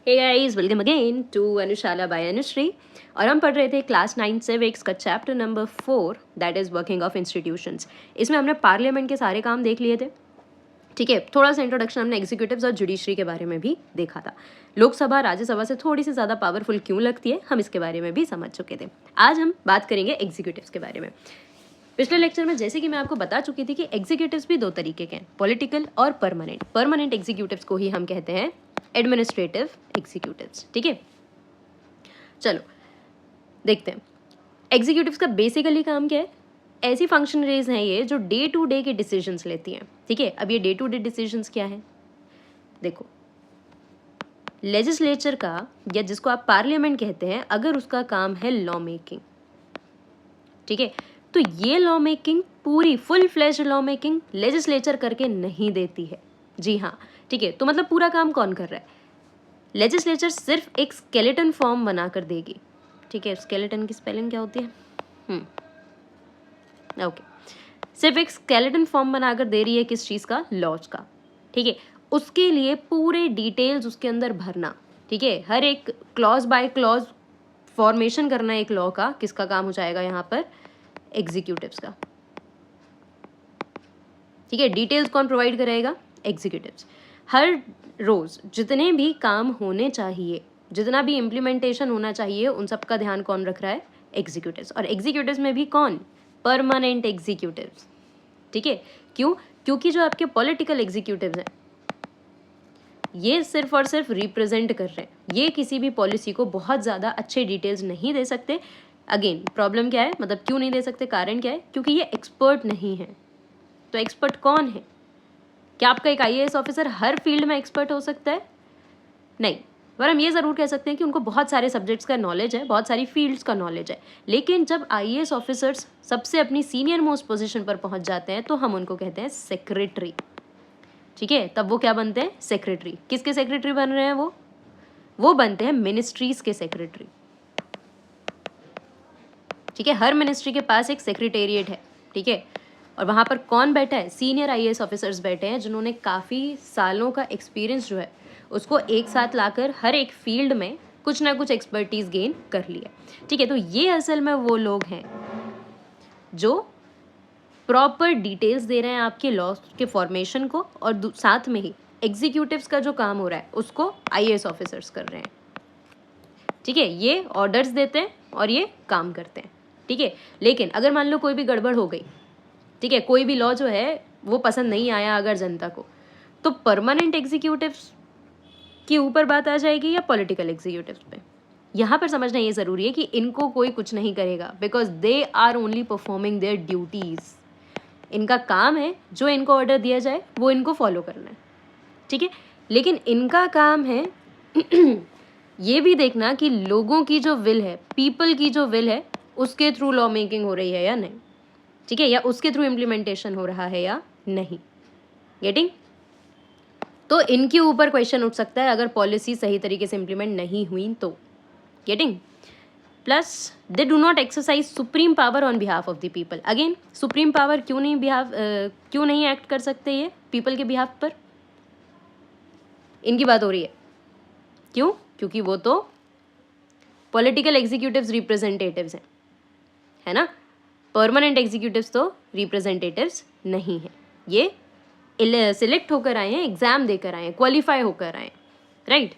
Hey guys, welcome again to Anushala by Anushree. और हम पढ़ रहे थे क्लास 9 सिविक्स का chapter number 4, that is working of institutions. इसमें हमने पार्लियामेंट के सारे काम देख लिए थे। ठीक है, थोड़ा सा इंट्रोडक्शन हमने एग्जीक्यूटिव्स और जुडिशरी के बारे में भी देखा था। लोकसभा राज्यसभा से थोड़ी सी ज़्यादा पावरफुल क्यों लगती है, हम इसके बारे में भी समझ चुके थे। आज हम बात करेंगे एग्जीक्यूटिव्स के बारे में। पिछले लेक्चर में जैसे कि मैं आपको बता चुकी थी कि एग्जीक्यूटिव्स भी दो तरीके के हैं, पॉलिटिकल और परमानेंट। परमानेंट एग्जीक्यूटिव्स को ही हम कहते हैं एडमिनिस्ट्रेटिव एग्जीक्यूटिव्स। ठीक है, चलो देखते हैं एग्जीक्यूटिव्स का बेसिकली काम क्या है। ऐसी फंक्शनरीज हैं ये जो डे टू डे के डिसीजंस लेती हैं। ठीक है, अब ये डे टू डे डिसीजंस क्या है, देखो लेजिस्लेचर का या जिसको आप पार्लियामेंट कहते हैं, अगर उसका काम है लॉ मेकिंग, ठीक है, तो ये लॉ मेकिंग पूरी full fledge law making legislature करके नहीं देती है। जी हाँ, ठीक है, तो मतलब पूरा काम कौन कर रहा है? लेजिस्लेचर सिर्फ एक स्केलेटन फॉर्म बना कर देगी। ठीक है, स्केलेटन की स्पेलिंग क्या होती है? ओके, सिर्फ एक स्केलेटन फॉर्म बनाकर दे रही है किस चीज़ का? लॉज का। ठीक है, उसके लिए पूरे डिटेल्स उसके अंदर भरना। ठीक है, हर एक क्लॉज बाय क्लॉज फॉर्मेशन करना एक लॉ का, किसका काम हो जाएगा यहाँ पर? एग्जीक्यूटिव्स का। ठीक है, डिटेल्स कौन प्रोवाइड करेगा? एग्जीक्यूटिव्स। हर रोज जितने भी काम होने चाहिए, जितना भी इम्प्लीमेंटेशन होना चाहिए, उन सब का ध्यान कौन रख रहा है? एग्जीक्यूटिव्स। और एग्जीक्यूटिव्स में भी कौन? Permanent executives. ठीक है, क्यों? क्योंकि जो आपके पॉलिटिकल एग्जीक्यूटिव्स हैं ये सिर्फ और सिर्फ रिप्रेजेंट कर रहे हैं, ये किसी भी पॉलिसी को बहुत ज़्यादा अच्छे डिटेल्स नहीं दे सकते। अगेन प्रॉब्लम क्या है, मतलब क्यों नहीं दे सकते, कारण क्या है? क्योंकि ये एक्सपर्ट नहीं है। तो एक्सपर्ट कौन है? क्या आपका एक आईएएस ऑफिसर हर फील्ड में एक्सपर्ट हो सकता है? नहीं, पर हम ये ज़रूर कह सकते हैं कि उनको बहुत सारे सब्जेक्ट्स का नॉलेज है, बहुत सारी फील्ड्स का नॉलेज है। लेकिन जब आईएएस ऑफिसर्स सबसे अपनी सीनियर मोस्ट पोजीशन पर पहुंच जाते हैं तो हम उनको कहते हैं सेक्रेटरी। ठीक है, तब वो क्या बनते हैं? सेक्रेटरी। किसके सेक्रेटरी बन रहे हैं वो बनते हैं मिनिस्ट्रीज के सेक्रेटरी। ठीक है, हर मिनिस्ट्री के पास एक सेक्रेटेरिएट है। ठीक है, और वहाँ पर कौन बैठा है? सीनियर आईएएस ऑफिसर्स बैठे हैं, जिन्होंने काफ़ी सालों का एक्सपीरियंस जो है उसको एक साथ लाकर हर एक फील्ड में कुछ ना कुछ एक्सपर्टीज गेन कर लिया। ठीक है, तो ये असल में वो लोग हैं जो प्रॉपर डिटेल्स दे रहे हैं आपके लॉ के फॉर्मेशन को, और साथ में ही एग्जीक्यूटिव्स का जो काम हो रहा है उसको आईएएस ऑफिसर्स कर रहे हैं। ठीक है, ये ऑर्डर्स देते हैं और ये काम करते हैं। ठीक है, लेकिन अगर मान लो कोई भी गड़बड़ हो गई, ठीक है, कोई भी लॉ जो है वो पसंद नहीं आया अगर जनता को, तो परमानेंट एग्जीक्यूटिव्स के ऊपर बात आ जाएगी या पॉलिटिकल एग्जीक्यूटिव्स पे? यहाँ पर समझना ये ज़रूरी है कि इनको कोई कुछ नहीं करेगा, because they are only performing their duties. इनका काम है जो इनको ऑर्डर दिया जाए वो इनको फॉलो करना है। ठीक है, लेकिन इनका काम है ये भी देखना कि लोगों की जो विल है, पीपल की जो विल है, उसके थ्रू लॉ मेकिंग हो रही है या नहीं। ठीक है, या उसके थ्रू इम्प्लीमेंटेशन हो रहा है या नहीं। गेटिंग? तो इनके ऊपर क्वेश्चन उठ सकता है अगर पॉलिसी सही तरीके से इम्प्लीमेंट नहीं हुई तो। Getting? Plus they do not exercise supreme power on behalf of the people. Again supreme power क्यों नहीं एक्ट कर सकते ये पीपल के बिहाफ पर? इनकी बात हो रही है। क्यों? क्योंकि वो तो पॉलिटिकल एग्जीक्यूटिव्स रिप्रेजेंटेटिव्स हैं, है ना। परमानेंट एग्जीक्यूटिव्स तो रिप्रेजेंटेटिव्स नहीं हैं, ये सिलेक्ट होकर आए हैं, एग्जाम देकर आए हैं, क्वालिफाई होकर आए हैं, राइट।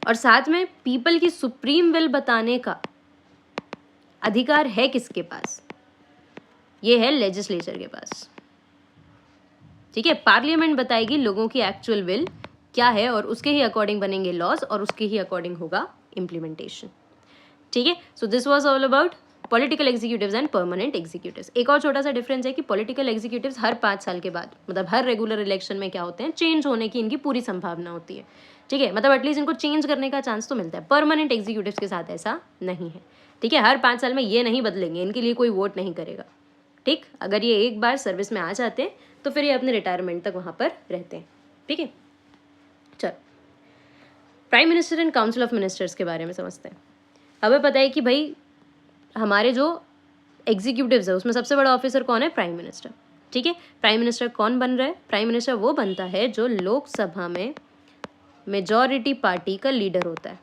और साथ में पीपल की सुप्रीम विल बताने का अधिकार है किसके पास? ये है लेजिस्लेचर के पास। ठीक है, पार्लियामेंट बताएगी लोगों की एक्चुअल विल क्या है और उसके ही अकॉर्डिंग बनेंगे लॉज और उसके ही अकॉर्डिंग होगा इम्प्लीमेंटेशन। ठीक है, so this was all about political executives and permanent executives. एक और छोटा सा डिफरेंस है कि पॉलिटिकल एग्जीक्यूटिव्स हर 5 साल के बाद, मतलब हर रेगुलर इलेक्शन में क्या होते हैं, चेंज होने की इनकी पूरी संभावना होती है। ठीक है, मतलब एटलीस्ट इनको चेंज करने का चांस तो मिलता है। परमानेंट एग्जीक्यूटिव्स के साथ ऐसा नहीं है। ठीक है, हर 5 साल में ये नहीं बदलेंगे, इनके लिए कोई वोट नहीं करेगा। ठीक, अगर ये एक बार सर्विस में आ जाते हैं तो फिर ये अपने रिटायरमेंट तक वहाँ पर रहते हैं। ठीक है, चलो prime minister and council of ministers के बारे में समझते हैं। हमें पता है कि भाई हमारे जो एग्जीक्यूटिव्स है उसमें सबसे बड़ा ऑफिसर कौन है? Prime minister. ठीक है, प्राइम मिनिस्टर कौन बन रहा है? प्राइम मिनिस्टर वो बनता है जो लोकसभा में मेजॉरिटी पार्टी का लीडर होता है।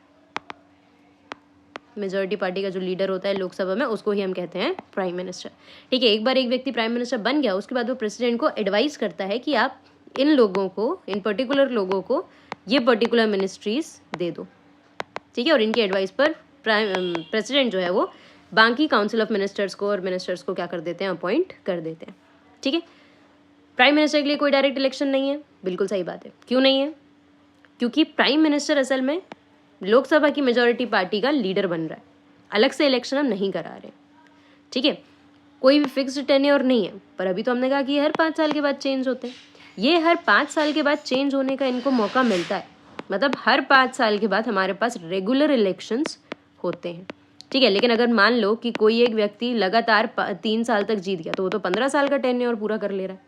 मेजॉरिटी पार्टी का जो लीडर होता है लोकसभा में, उसको ही हम कहते हैं प्राइम मिनिस्टर। ठीक है, एक बार एक व्यक्ति प्राइम मिनिस्टर बन गया, उसके बाद वो प्रेसिडेंट को एडवाइस करता है कि आप इन लोगों को, इन पर्टिकुलर लोगों को ये पर्टिकुलर मिनिस्ट्रीज दे दो। ठीक है, और इनकी एडवाइस पर प्रेसिडेंट जो है वो बाकी काउंसिल ऑफ मिनिस्टर्स को और मिनिस्टर्स को क्या कर देते हैं, अपॉइंट कर देते हैं। ठीक है, प्राइम मिनिस्टर के लिए कोई डायरेक्ट इलेक्शन नहीं है, बिल्कुल सही बात है। क्यों नहीं है? क्योंकि प्राइम मिनिस्टर असल में लोकसभा की मेजॉरिटी पार्टी का लीडर बन रहा है, अलग से इलेक्शन हम नहीं करा रहे। ठीक है, कोई भी फिक्स्ड टेन्योर नहीं है, पर अभी तो हमने कहा कि ये हर 5 साल के बाद चेंज होते हैं। ये हर 5 साल के बाद चेंज होने का इनको मौका मिलता है, मतलब हर 5 साल के बाद हमारे पास रेगुलर इलेक्शंस होते हैं। ठीक है, लेकिन अगर मान लो कि कोई एक व्यक्ति लगातार 3 साल तक जीत गया, तो वो तो 15 साल का टेन्योर पूरा कर ले रहा है।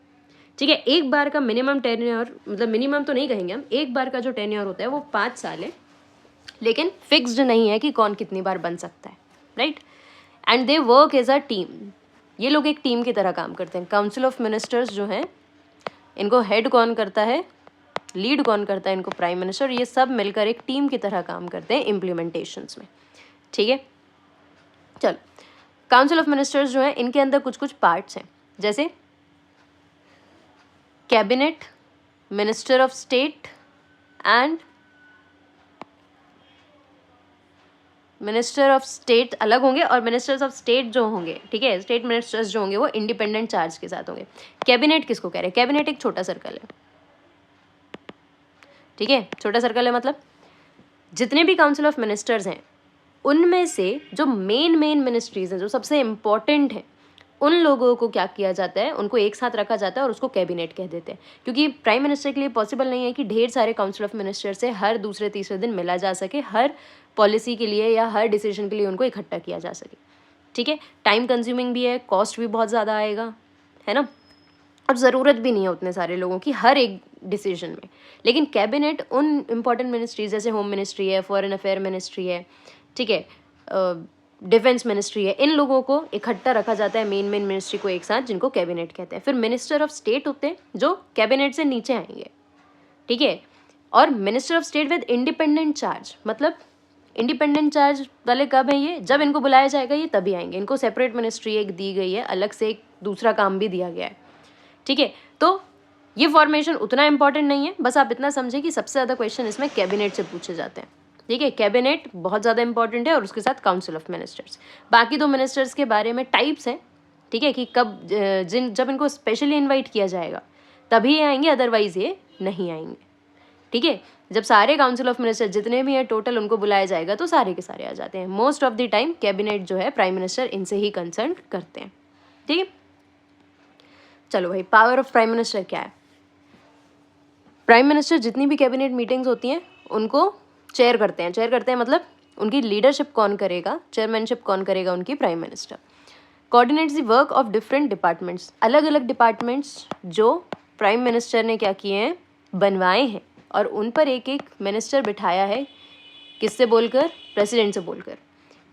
ठीक है, एक बार का मिनिमम टेन्योर, मतलब मिनिमम तो नहीं कहेंगे हम, एक बार का जो टेन्योर होता है वो 5 साल है, लेकिन फिक्स्ड नहीं है कि कौन कितनी बार बन सकता है। Right, and they work as a team. ये लोग एक टीम की तरह काम करते हैं। काउंसिल ऑफ मिनिस्टर्स जो हैं, इनको हेड कौन करता है, लीड कौन करता है इनको, प्राइम मिनिस्टर। ये सब मिलकर एक टीम की तरह काम करते हैं इम्प्लीमेंटेशंस में। ठीक है, चलो, काउंसिल ऑफ मिनिस्टर्स जो है इनके अंदर कुछ कुछ पार्ट्स हैं, जैसे cabinet, minister of state and minister of state अलग होंगे और मिनिस्टर्स ऑफ स्टेट जो होंगे, ठीक है, स्टेट मिनिस्टर्स जो होंगे वो इंडिपेंडेंट चार्ज के साथ होंगे। कैबिनेट किसको कह रहे हैं? कैबिनेट एक छोटा सर्कल है। ठीक है, छोटा सर्कल है मतलब जितने भी काउंसिल ऑफ मिनिस्टर्स हैं उनमें से जो मेन मिनिस्ट्रीज हैं, जो सबसे इम्पॉर्टेंट हैं, उन लोगों को क्या किया जाता है, उनको एक साथ रखा जाता है और उसको कैबिनेट कह देते हैं। क्योंकि प्राइम मिनिस्टर के लिए पॉसिबल नहीं है कि ढेर सारे काउंसिल ऑफ मिनिस्टर से हर दूसरे तीसरे दिन मिला जा सके, हर पॉलिसी के लिए या हर डिसीजन के लिए उनको इकट्ठा किया जा सके। ठीक है, टाइम कंज्यूमिंग भी है, कॉस्ट भी बहुत ज़्यादा आएगा, है ना, और ज़रूरत भी नहीं है उतने सारे लोगों की हर एक डिसीजन में। लेकिन कैबिनेट उन इम्पॉर्टेंट मिनिस्ट्रीज जैसे होम मिनिस्ट्री है, फॉरेन अफेयर मिनिस्ट्री है, ठीक है, डिफेंस मिनिस्ट्री है, इन लोगों को इकट्ठा रखा जाता है, मेन मिनिस्ट्री को एक साथ, जिनको कैबिनेट कहते हैं। फिर मिनिस्टर ऑफ स्टेट होते हैं जो कैबिनेट से नीचे आएंगे। ठीक है, और minister of state with independent charge, मतलब इंडिपेंडेंट चार्ज वाले कब है ये, जब इनको बुलाया जाएगा ये तभी आएंगे। इनको सेपरेट मिनिस्ट्री एक दी गई है, अलग से एक दूसरा काम भी दिया गया है। ठीक है, तो ये फॉर्मेशन उतना इंपॉर्टेंट नहीं है, बस आप इतना समझे कि सबसे ज़्यादा क्वेश्चन इसमें कैबिनेट से पूछे जाते हैं। ठीक है, कैबिनेट बहुत ज़्यादा इंपॉर्टेंट है और उसके साथ काउंसिल ऑफ मिनिस्टर्स। बाकी दो मिनिस्टर्स के बारे में टाइप्स हैं, ठीक है, कि कब जब इनको स्पेशली इन्वाइट किया जाएगा तभी ये आएंगे, अदरवाइज ये नहीं आएंगे। ठीक है, जब सारे काउंसिल ऑफ मिनिस्टर जितने भी हैं टोटल उनको बुलाया जाएगा तो सारे के सारे आ जाते हैं। Most of the time cabinet जो है प्राइम मिनिस्टर इनसे ही कंसर्न करते हैं। ठीक है, चलो भाई, पावर ऑफ प्राइम मिनिस्टर क्या है? प्राइम मिनिस्टर जितनी भी कैबिनेट मीटिंग्स होती हैं उनको चेयर करते हैं। चेयर करते हैं मतलब उनकी लीडरशिप कौन करेगा, चेयरमैनशिप कौन करेगा? उनकी prime minister. Coordinates the work of different departments, अलग अलग डिपार्टमेंट्स जो प्राइम मिनिस्टर ने क्या किए हैं, बनवाए हैं, और उन पर एक एक मिनिस्टर बिठाया है, किससे बोलकर? प्रेसिडेंट से बोलकर।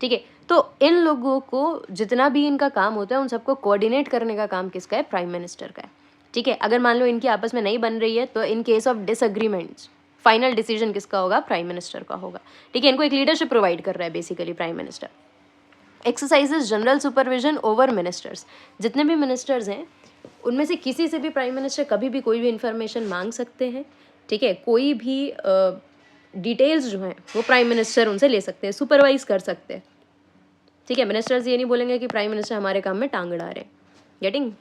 ठीक है, तो इन लोगों को जितना भी इनका काम होता है उन सबको कोऑर्डिनेट करने का काम किसका है? प्राइम मिनिस्टर का है। ठीक है, अगर मान लो इनकी आपस में नहीं बन रही है तो in case of disagreements final decision किसका होगा? प्राइम मिनिस्टर का होगा। ठीक है, इनको एक लीडरशिप प्रोवाइड कर रहा है basically prime minister. Exercises general supervision over ministers, जितने भी मिनिस्टर्स हैं उनमें से किसी से भी प्राइम मिनिस्टर कभी भी कोई भी इंफॉर्मेशन मांग सकते हैं। ठीक है, कोई भी डिटेल्स जो हैं वो प्राइम मिनिस्टर उनसे ले सकते हैं, सुपरवाइज कर सकते हैं। ठीक है, मिनिस्टर्स ये नहीं बोलेंगे कि प्राइम मिनिस्टर हमारे काम में टांग अड़ा रहे। Getting?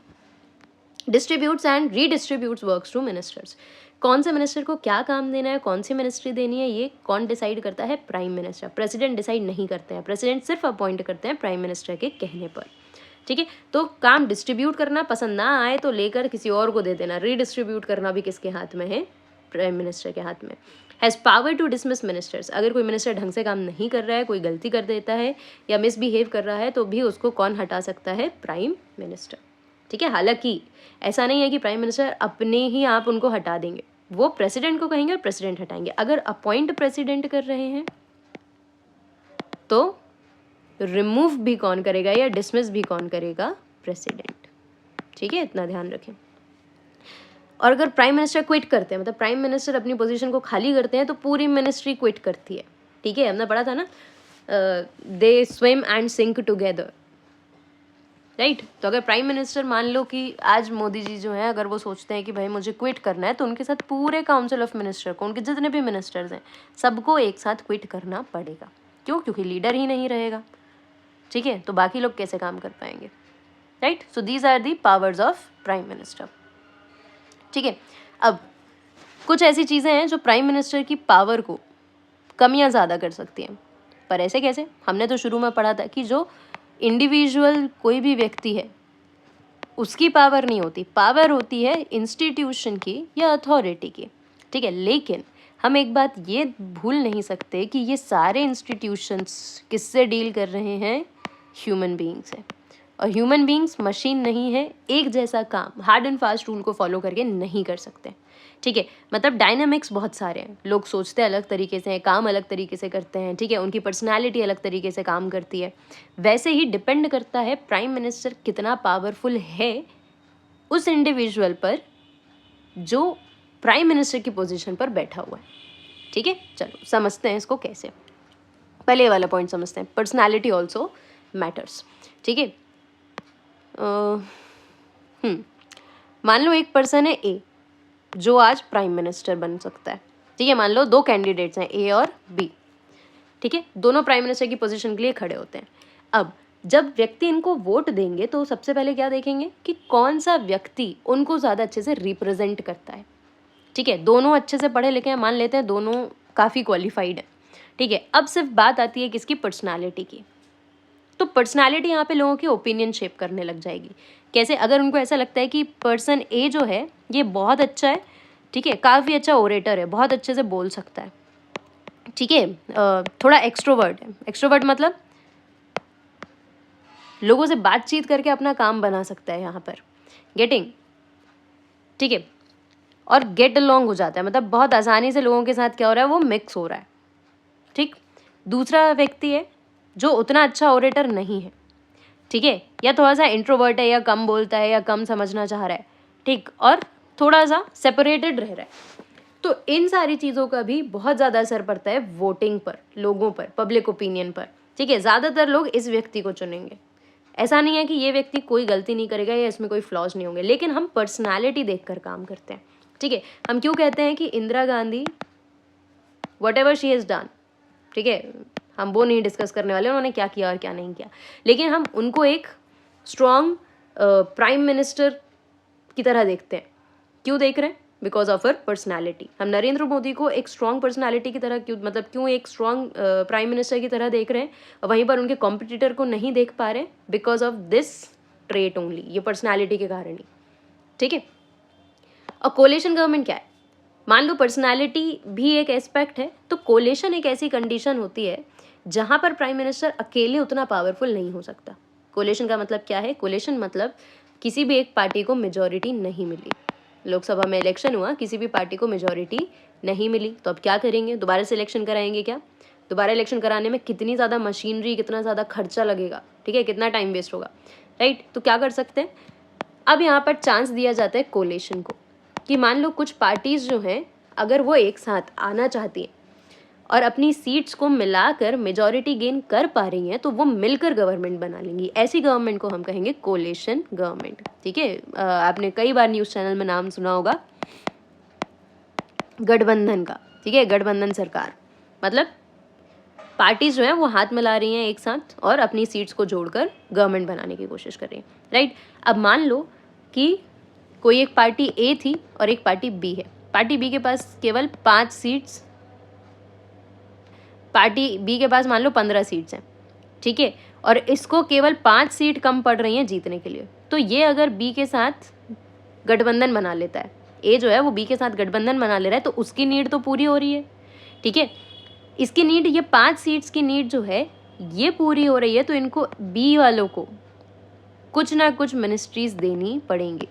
Distributes and redistributes works to ministers, कौन से मिनिस्टर को क्या काम देना है, कौन सी मिनिस्ट्री देनी है, ये कौन डिसाइड करता है? Prime minister. प्रेसिडेंट डिसाइड नहीं करते हैं, प्रेसिडेंट सिर्फ अपॉइंट करते हैं प्राइम मिनिस्टर के कहने पर। ठीक है, तो काम डिस्ट्रीब्यूट करना पसंद ना आए तो लेकर किसी और को दे देना, रीडिस्ट्रीब्यूट करना भी किसके हाथ में है? प्राइम मिनिस्टर के हाथ में। Has power to dismiss ministers, अगर कोई मिनिस्टर ढंग से काम नहीं कर रहा है, कोई गलती कर देता है या मिसबिहेव कर रहा है तो भी उसको कौन हटा सकता है? Prime minister. ठीक है, हालांकि ऐसा नहीं है कि प्राइम मिनिस्टर अपने ही आप उनको हटा देंगे, वो प्रेसिडेंट को कहेंगे और प्रेसिडेंट हटाएंगे। अगर अपॉइंट प्रेसिडेंट कर रहे हैं तो रिमूव भी कौन करेगा या डिसमिस भी कौन करेगा? प्रेसिडेंट। ठीक है, इतना ध्यान रखें। और अगर प्राइम मिनिस्टर क्विट करते हैं, मतलब प्राइम मिनिस्टर अपनी पोजीशन को खाली करते हैं, तो पूरी मिनिस्ट्री क्विट करती है, ठीक है। हमने पढ़ा था ना, they swim and sink together, right. तो अगर प्राइम मिनिस्टर मान लो कि आज मोदी जी जो हैं, अगर वो सोचते हैं कि भाई मुझे क्विट करना है, तो उनके साथ पूरे काउंसिल ऑफ मिनिस्टर को, उनके जितने भी मिनिस्टर्स हैं, सबको एक साथ क्विट करना पड़ेगा। क्यों? क्योंकि लीडर ही नहीं रहेगा, ठीक है। तो बाकी लोग कैसे काम कर पाएंगे, right. So these are the powers of prime minister, ठीक है। अब कुछ ऐसी चीज़ें हैं जो प्राइम मिनिस्टर की पावर को कम या ज़्यादा कर सकती हैं, पर ऐसे कैसे? हमने तो शुरू में पढ़ा था कि जो इंडिविजुअल कोई भी व्यक्ति है उसकी पावर नहीं होती, पावर होती है इंस्टीट्यूशन की या अथॉरिटी की, ठीक है। लेकिन हम एक बात ये भूल नहीं सकते कि ये सारे इंस्टीट्यूशंस किससे डील कर रहे हैं? ह्यूमन बीइंग्स है। और ह्यूमन बीइंग्स मशीन नहीं है, एक जैसा काम हार्ड एंड फास्ट रूल को फॉलो करके नहीं कर सकते, ठीक है। मतलब डायनामिक्स बहुत सारे हैं, लोग सोचते अलग तरीके से हैं, काम अलग तरीके से करते हैं, ठीक है। उनकी पर्सनालिटी अलग तरीके से काम करती है। वैसे ही डिपेंड करता है प्राइम मिनिस्टर कितना पावरफुल है उस इंडिविजुअल पर जो प्राइम मिनिस्टर की पोजीशन पर बैठा हुआ है, ठीक है। चलो समझते हैं इसको कैसे। पहले ये वाला पॉइंट समझते हैं, पर्सनैलिटी ऑल्सो मैटर्स, ठीक है। मान लो एक पर्सन है ए जो आज प्राइम मिनिस्टर बन सकता है, ठीक है। मान लो दो कैंडिडेट्स हैं, ए और बी, ठीक है। दोनों प्राइम मिनिस्टर की पोजीशन के लिए खड़े होते हैं। अब जब व्यक्ति इनको वोट देंगे तो सबसे पहले क्या देखेंगे कि कौन सा व्यक्ति उनको ज़्यादा अच्छे से रिप्रेजेंट करता है, ठीक है। दोनों अच्छे से पढ़े लिखे हैं, मान लेते हैं दोनों काफ़ी क्वालिफाइड है, ठीक है। अब सिर्फ बात आती है किसकी? पर्सनालिटी की। तो पर्सनालिटी यहाँ पे लोगों की ओपिनियन शेप करने लग जाएगी। कैसे? अगर उनको ऐसा लगता है कि पर्सन ए जो है ये बहुत अच्छा है, ठीक है, काफ़ी अच्छा ओरेटर है, बहुत अच्छे से बोल सकता है, ठीक है, थोड़ा एक्सट्रोवर्ट है। एक्सट्रोवर्ट मतलब लोगों से बातचीत करके अपना काम बना सकता है यहाँ पर, गेटिंग, ठीक है। और गेट अलॉन्ग हो जाता है, मतलब बहुत आसानी से लोगों के साथ क्या हो रहा है, वो मिक्स हो रहा है, ठीक। दूसरा व्यक्ति है जो उतना अच्छा ओरेटर नहीं है, ठीक है, या थोड़ा सा इंट्रोवर्ट है, या कम बोलता है, या कम समझना चाह रहा है, ठीक, और थोड़ा सा सेपरेटेड रह रहा है। तो इन सारी चीज़ों का भी बहुत ज़्यादा असर पड़ता है वोटिंग पर, लोगों पर, पब्लिक ओपिनियन पर, ठीक है। ज़्यादातर लोग इस व्यक्ति को चुनेंगे। ऐसा नहीं है कि ये व्यक्ति कोई गलती नहीं करेगा या इसमें कोई फ्लॉज नहीं होंगे, लेकिन हम पर्सनैलिटी देखकर काम करते हैं, ठीक है। हम क्यों कहते हैं कि Indira Gandhi what ever she has done, ठीक है, हम वो नहीं डिस्कस करने वाले उन्होंने क्या किया और क्या नहीं किया, लेकिन हम उनको एक स्ट्रॉन्ग प्राइम मिनिस्टर की तरह देखते हैं। क्यों देख रहे हैं? Because of her personality. हम नरेंद्र मोदी को एक स्ट्रॉन्ग पर्सनैलिटी की तरह क्यों, मतलब क्यों एक स्ट्रॉन्ग प्राइम मिनिस्टर की तरह देख रहे हैं, और वहीं पर उनके कॉम्पिटिटर को नहीं देख पा रहे हैं? Because of this trait only, ये पर्सनैलिटी के कारण ही, ठीक है। और कोलेशन गवर्नमेंट क्या है? मान लो पर्सनालिटी भी एक एस्पेक्ट है, तो कोलेशन एक ऐसी कंडीशन होती है जहाँ पर प्राइम मिनिस्टर अकेले उतना पावरफुल नहीं हो सकता। कोलेशन का मतलब क्या है? कोलेशन मतलब किसी भी एक पार्टी को मेजॉरिटी नहीं मिली, लोकसभा में इलेक्शन हुआ, किसी भी पार्टी को मेजॉरिटी नहीं मिली, तो अब क्या करेंगे? दोबारा से इलेक्शन कराएंगे क्या? दोबारा इलेक्शन कराने में कितनी ज़्यादा मशीनरी, कितना ज़्यादा खर्चा लगेगा, ठीक है, कितना टाइम वेस्ट होगा, राइट। तो क्या कर सकते हैं? अब यहाँ पर चांस दिया जाता है कोलेशन को, कि मान लो कुछ पार्टीज़ जो हैं अगर वो एक साथ आना चाहती हैं और अपनी सीट्स को मिलाकर मेजॉरिटी गेन कर पा रही हैं, तो वो मिलकर गवर्नमेंट बना लेंगी। ऐसी गवर्नमेंट को हम कहेंगे कोलेशन गवर्नमेंट, ठीक है। आपने कई बार न्यूज़ चैनल में नाम सुना होगा गठबंधन का, ठीक है, गठबंधन सरकार, मतलब पार्टीज जो है वो हाथ मिला रही हैं एक साथ और अपनी सीट्स को जोड़कर गवर्नमेंट बनाने की कोशिश कर रही हैं, राइट। अब मान लो कि कोई एक पार्टी ए थी और एक पार्टी बी है। पार्टी बी के पास केवल 5 सीट्स, पार्टी बी के पास मान लो 15 सीट्स हैं, ठीक है, और इसको केवल 5 सीट कम पड़ रही हैं जीतने के लिए। तो ये अगर बी के साथ गठबंधन बना लेता है, ए जो है वो बी के साथ गठबंधन बना ले रहा है, तो उसकी नीड तो पूरी हो रही है, ठीक है। इसकी नीड, ये 5 सीट्स की नीड जो है ये पूरी हो रही है, तो इनको बी वालों को कुछ ना कुछ मिनिस्ट्रीज देनी पड़ेंगी,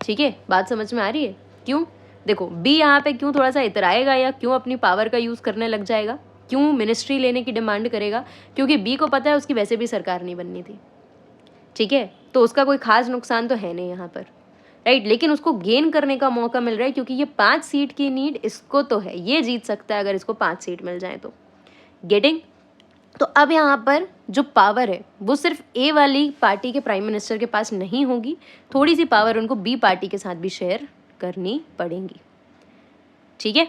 ठीक है। बात समझ में आ रही है? क्यों? देखो बी यहाँ पे क्यों थोड़ा सा इतराएगा या क्यों अपनी पावर का यूज़ करने लग जाएगा, क्यों मिनिस्ट्री लेने की डिमांड करेगा? क्योंकि बी को पता है उसकी वैसे भी सरकार नहीं बननी थी, ठीक है, तो उसका कोई खास नुकसान तो है नहीं यहाँ पर। राइट, लेकिन उसको गेन करने का मौका मिल रहा है क्योंकि ये 5 सीट की नीड इसको तो है, ये जीत सकता है अगर इसको 5 सीट मिल जाए तो। गेटिंग? तो अब यहाँ पर जो पावर है वो सिर्फ ए वाली पार्टी के प्राइम मिनिस्टर के पास नहीं होगी, थोड़ी सी पावर उनको बी पार्टी के साथ भी शेयर करनी पड़ेंगी। ठीक है,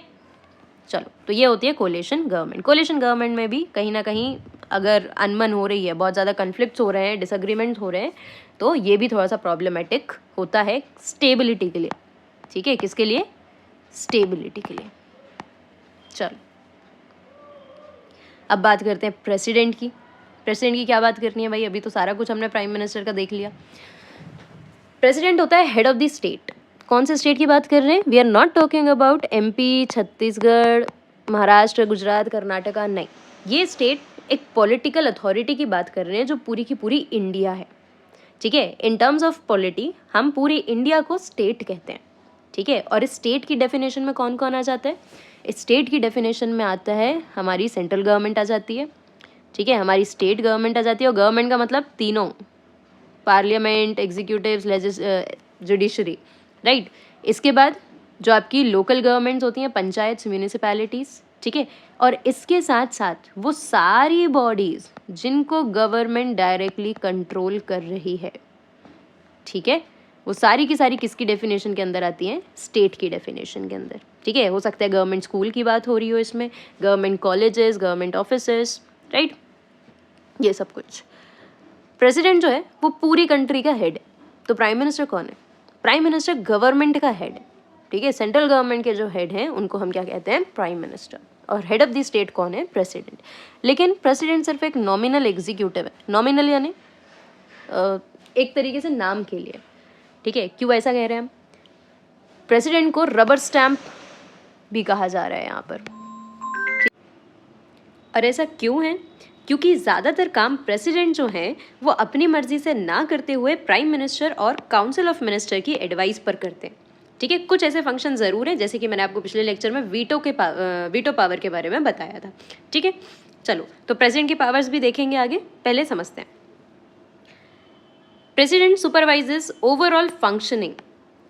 चलो, तो ये होती है कोलिशन गवर्नमेंट। कोलिशन गवर्नमेंट में भी कहीं ना कहीं अगर अनबन हो रही है, बहुत ज़्यादा कन्फ्लिक्ट्स हो रहे हैं, डिसएग्रीमेंट्स हो रहे हैं, तो ये भी थोड़ा सा प्रॉब्लमेटिक होता है स्टेबिलिटी के लिए। ठीक है, किसके लिए? स्टेबिलिटी के लिए। चलो, अब बात करते हैं प्रेसिडेंट की। प्रेसिडेंट की क्या बात करनी है भाई, अभी तो सारा कुछ हमने प्राइम मिनिस्टर का देख लिया। प्रेसिडेंट होता है हेड ऑफ द स्टेट। कौन से स्टेट की बात कर रहे हैं? We are not talking about MP, Chhattisgarh, Maharashtra, Gujarat, Karnataka, नहीं, ये स्टेट एक पॉलिटिकल अथॉरिटी की बात कर रहे हैं जो पूरी की पूरी इंडिया है। ठीक है, इन टर्म्स ऑफ पॉलिटी हम पूरी इंडिया को स्टेट कहते हैं। ठीक है, और इस स्टेट की डेफिनेशन में कौन कौन आ जाता है? इस स्टेट की डेफिनेशन में आता है हमारी सेंट्रल गवर्नमेंट आ जाती है। ठीक है, हमारी स्टेट गवर्नमेंट आ जाती है, और गवर्नमेंट का मतलब तीनों, पार्लियामेंट, एग्जीक्यूटिव, जुडिशरी, राइट। इसके बाद जो आपकी लोकल गवर्नमेंट्स होती हैं, पंचायत, म्यूनिसिपैलिटीज़। ठीक है, और इसके साथ साथ वो सारी बॉडीज़ जिनको गवर्नमेंट डायरेक्टली कंट्रोल कर रही है। ठीक है, वो सारी की सारी किसकी डेफिनेशन के अंदर आती हैं? स्टेट की डेफिनेशन के अंदर। ठीक है, हो सकता है गवर्नमेंट स्कूल की बात हो रही हो इसमें, government colleges, government offices, right, ये सब कुछ। प्रेसिडेंट जो है वो पूरी कंट्री का हेड है। तो प्राइम मिनिस्टर कौन है? प्राइम मिनिस्टर गवर्नमेंट का हेड है। ठीक है, सेंट्रल गवर्नमेंट के जो हेड हैं उनको हम क्या कहते हैं? Prime minister. और हेड ऑफ द स्टेट कौन है? प्रेसिडेंट। लेकिन प्रेसिडेंट सिर्फ एक नॉमिनल एग्जीक्यूटिव है। नॉमिनल यानी एक तरीके से नाम के लिए। ठीक है, क्यों ऐसा कह रहे हैं हम? प्रेसिडेंट को रबर स्टैम्प भी कहा जा रहा है यहाँ पर। और ऐसा क्यों है? क्योंकि ज़्यादातर काम प्रेसिडेंट जो हैं वो अपनी मर्जी से ना करते हुए प्राइम मिनिस्टर और काउंसिल ऑफ मिनिस्टर की एडवाइस पर करते हैं। ठीक है, कुछ ऐसे फंक्शन ज़रूर हैं, जैसे कि मैंने आपको पिछले लेक्चर में वीटो पावर के बारे में बताया था। ठीक है, चलो, तो प्रेसिडेंट की पावर्स भी देखेंगे आगे, पहले समझते हैं। President supervises overall functioning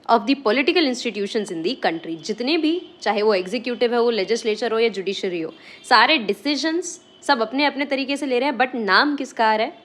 of the political institutions in the country. जितने भी, चाहे वो एग्जीक्यूटिव हो, लेजिस्लेचर हो या जुडिशरी हो, सारे डिसीजंस सब अपने अपने तरीके से ले रहे हैं, बट नाम किसका आ रहा है?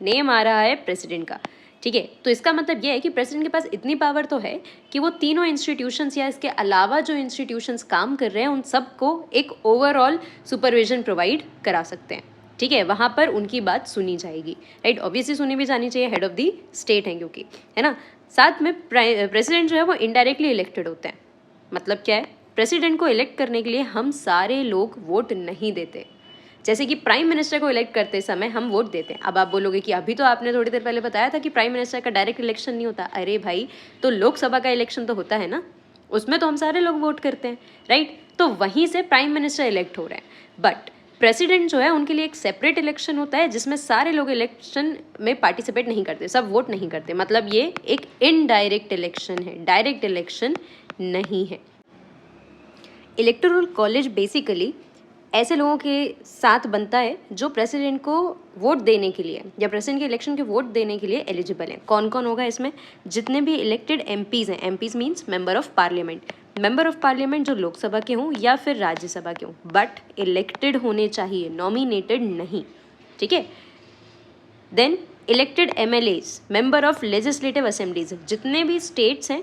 नेम आ रहा है प्रेसिडेंट का। ठीक है, तो इसका मतलब यह है कि प्रेसिडेंट के पास इतनी पावर तो है कि वो तीनों इंस्टीट्यूशंस या इसके अलावा जो इंस्टीट्यूशंस काम कर रहे हैं उन सबको एक ओवरऑल सुपरविजन प्रोवाइड करा सकते हैं। ठीक है, वहाँ पर उनकी बात सुनी जाएगी, राइट। ऑब्वियसली सुनी भी जानी चाहिए, हेड ऑफ द स्टेट है क्योंकि, है ना। साथ में प्रेसिडेंट जो है वो इनडायरेक्टली इलेक्टेड होते हैं। मतलब क्या है? प्रेसिडेंट को इलेक्ट करने के लिए हम सारे लोग वोट नहीं देते। जैसे कि प्राइम मिनिस्टर को इलेक्ट करते समय हम वोट देते हैं। अब आप बोलोगे कि अभी तो आपने थोड़ी देर पहले बताया था कि प्राइम मिनिस्टर का डायरेक्ट इलेक्शन नहीं होता। अरे भाई, तो लोकसभा का इलेक्शन तो होता है ना, उसमें तो हम सारे लोग वोट करते हैं, राइट। तो वहीं से प्राइम मिनिस्टर इलेक्ट हो रहे हैं। बट प्रेसिडेंट जो है उनके लिए एक सेपरेट इलेक्शन होता है जिसमें सारे लोग इलेक्शन में पार्टिसिपेट नहीं करते, सब वोट नहीं करते। मतलब ये एक इनडायरेक्ट इलेक्शन है, डायरेक्ट इलेक्शन नहीं है। इलेक्टोरल कॉलेज बेसिकली ऐसे लोगों के साथ बनता है जो प्रेसिडेंट को वोट देने के लिए या प्रेसिडेंट के इलेक्शन के वोट देने के लिए एलिजिबल हैं। कौन कौन होगा इसमें? जितने भी इलेक्टेड एमपीज़ हैं, MPs means member of parliament, member of parliament जो लोकसभा के हों या फिर राज्यसभा के हों, बट इलेक्टेड होने चाहिए, नॉमिनेटेड नहीं। ठीक है, then elected MLAs, member of legislative assemblies, जितने भी स्टेट्स हैं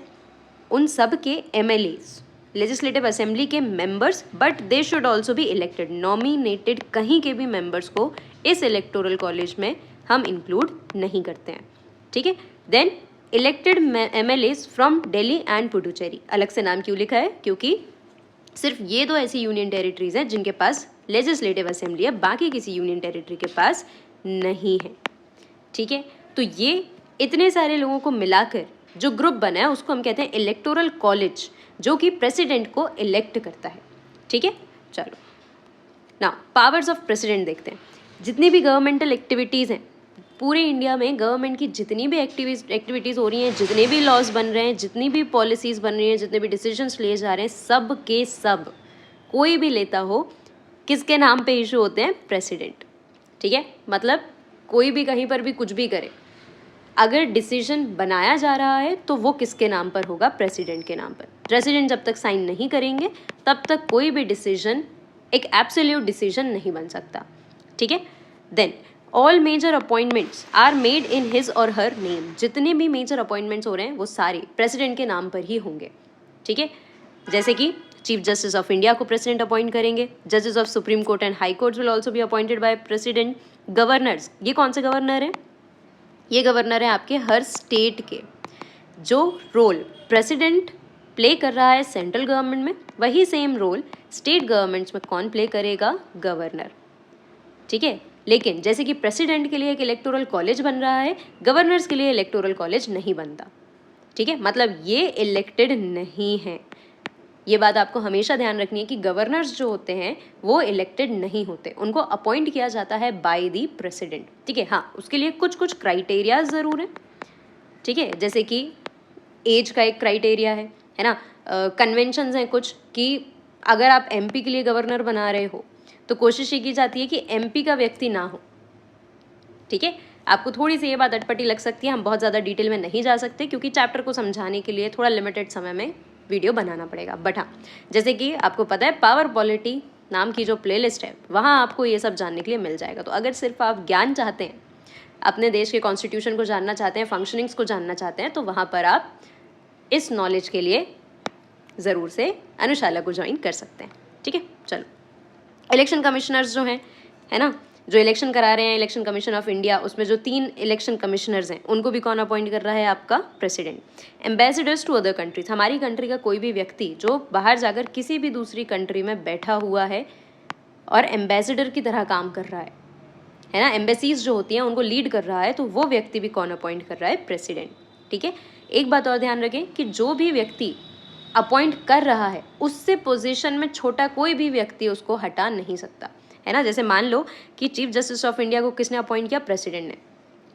उन सब के एमएलएज, लेजिस्लेटिव असेंबली के members, but they should also be elected. Nominated कहीं के भी मेंबर्स को इस इलेक्टोरल कॉलेज में हम इंक्लूड नहीं करते हैं। ठीक है, then elected MLAs from Delhi and Puducherry. अलग से नाम क्यों लिखा है? क्योंकि सिर्फ ये दो ऐसी यूनियन टेरिटरीज हैं जिनके पास लेजिस्लेटिव असेंबली है, बाकी किसी यूनियन टेरिटरी के पास नहीं है। ठीक है, तो ये इतने सारे लोगों को मिलाकर जो ग्रुप बना है उसको हम कहते हैं इलेक्टोरल कॉलेज, जो कि प्रेसिडेंट को इलेक्ट करता है। ठीक है, चलो ना पावर्स ऑफ प्रेसिडेंट देखते हैं। जितनी भी गवर्नमेंटल एक्टिविटीज़ हैं पूरे इंडिया में, गवर्नमेंट की जितनी भी एक्टिविटीज़ हो रही हैं, जितने भी लॉज बन रहे हैं, जितनी भी पॉलिसीज़ बन रही हैं, जितने भी डिसीजंस लिए जा रहे हैं, सब के सब कोई भी लेता हो किसके नाम पे इशू होते हैं? प्रेसिडेंट। ठीक है, मतलब कोई भी कहीं पर भी कुछ भी करे, अगर डिसीजन बनाया जा रहा है तो वो किसके नाम पर होगा? प्रेसिडेंट के नाम पर। प्रेसिडेंट जब तक साइन नहीं करेंगे तब तक कोई भी डिसीजन एक एब्सोल्यूट डिसीजन नहीं बन सकता, ठीक है। Then all major appointments are made in his और हर नेम। जितने भी मेजर अपॉइंटमेंट्स हो रहे हैं वो सारे प्रेसिडेंट के नाम पर ही होंगे, ठीक है। जैसे कि चीफ जस्टिस ऑफ इंडिया को प्रेसिडेंट अपॉइंट करेंगे, जजेस of supreme court and high court will also be appointed by president. Governors, ये कौन से गवर्नर हैं? ये गवर्नर हैं आपके हर स्टेट के। जो रोल प्रेसिडेंट प्ले कर रहा है सेंट्रल गवर्नमेंट में, वही सेम रोल स्टेट गवर्नमेंट्स में कौन प्ले करेगा? गवर्नर, ठीक है। लेकिन जैसे कि प्रेसिडेंट के लिए एक इलेक्टोरल कॉलेज बन रहा है, गवर्नर्स के लिए इलेक्टोरल कॉलेज नहीं बनता, ठीक है। मतलब ये इलेक्टेड नहीं है। ये बात आपको हमेशा ध्यान रखनी है कि गवर्नर्स जो होते हैं वो इलेक्टेड नहीं होते, उनको अपॉइंट किया जाता है बाय दी प्रेसिडेंट, ठीक है। हाँ, उसके लिए कुछ कुछ क्राइटेरियाज ज़रूर हैं, ठीक है। जैसे कि एज का एक क्राइटेरिया है ना। कन्वेंशंस हैं कुछ कि अगर आप एमपी के लिए गवर्नर बना रहे हो तो कोशिश ये की जाती है कि एमपी का व्यक्ति ना हो, ठीक है। आपको थोड़ी सी ये बात अटपटी लग सकती है, हम बहुत ज़्यादा डिटेल में नहीं जा सकते क्योंकि चैप्टर को समझाने के लिए थोड़ा लिमिटेड समय में वीडियो बनाना पड़ेगा। बट हाँ, जैसे कि आपको पता है पावर पॉलिटी नाम की जो प्लेलिस्ट है वहाँ आपको ये सब जानने के लिए मिल जाएगा। तो अगर सिर्फ आप ज्ञान चाहते हैं, अपने देश के कॉन्स्टिट्यूशन को जानना चाहते हैं, फंक्शनिंग्स को जानना चाहते हैं, तो वहाँ पर आप इस नॉलेज के लिए ज़रूर से अनुशाला को ज्वाइन कर सकते हैं, ठीक है। चलो, इलेक्शन कमिश्नर्स जो हैं, है ना, जो इलेक्शन करा रहे हैं, इलेक्शन कमीशन ऑफ इंडिया, उसमें जो 3 इलेक्शन कमिश्नर्स हैं उनको भी कौन अपॉइंट कर रहा है? आपका president. Ambassadors to other countries, हमारी कंट्री का कोई भी व्यक्ति जो बाहर जाकर किसी भी दूसरी कंट्री में बैठा हुआ है और एम्बेसडर की तरह काम कर रहा है ना, एम्बेसीज जो होती हैं उनको लीड कर रहा है, तो वो व्यक्ति भी कौन अपॉइंट कर रहा है? प्रेसिडेंट, ठीक है। एक बात और ध्यान रखें कि जो भी व्यक्ति अपॉइंट कर रहा है उससे पोजीशन में छोटा कोई भी व्यक्ति उसको हटा नहीं सकता, है ना। जैसे मान लो कि चीफ जस्टिस ऑफ इंडिया को किसने अपॉइंट किया? प्रेसिडेंट ने,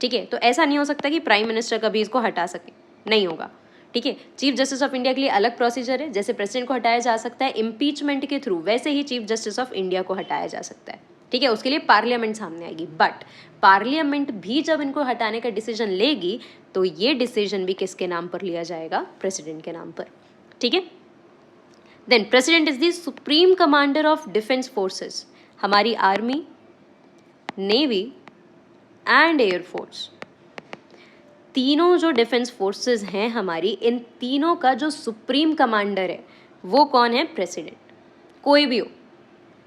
ठीक है। तो ऐसा नहीं हो सकता कि प्राइम मिनिस्टर कभी इसको हटा सके, नहीं होगा, ठीक है। चीफ जस्टिस ऑफ इंडिया के लिए अलग प्रोसीजर है। जैसे प्रेसिडेंट को हटाया जा सकता है इम्पीचमेंट के थ्रू, वैसे ही चीफ जस्टिस ऑफ इंडिया को हटाया जा सकता है, ठीक है। उसके लिए पार्लियामेंट सामने आएगी, बट पार्लियामेंट भी जब इनको हटाने का डिसीजन लेगी तो ये डिसीजन भी किसके नाम पर लिया जाएगा? प्रेसिडेंट के नाम पर, ठीक है। Then president is the supreme commander of defence forces. हमारी आर्मी, नेवी एंड एयरफोर्स, तीनों जो डिफेंस फोर्सेस हैं हमारी, इन तीनों का जो सुप्रीम कमांडर है वो कौन है? प्रेसिडेंट। कोई भी हो,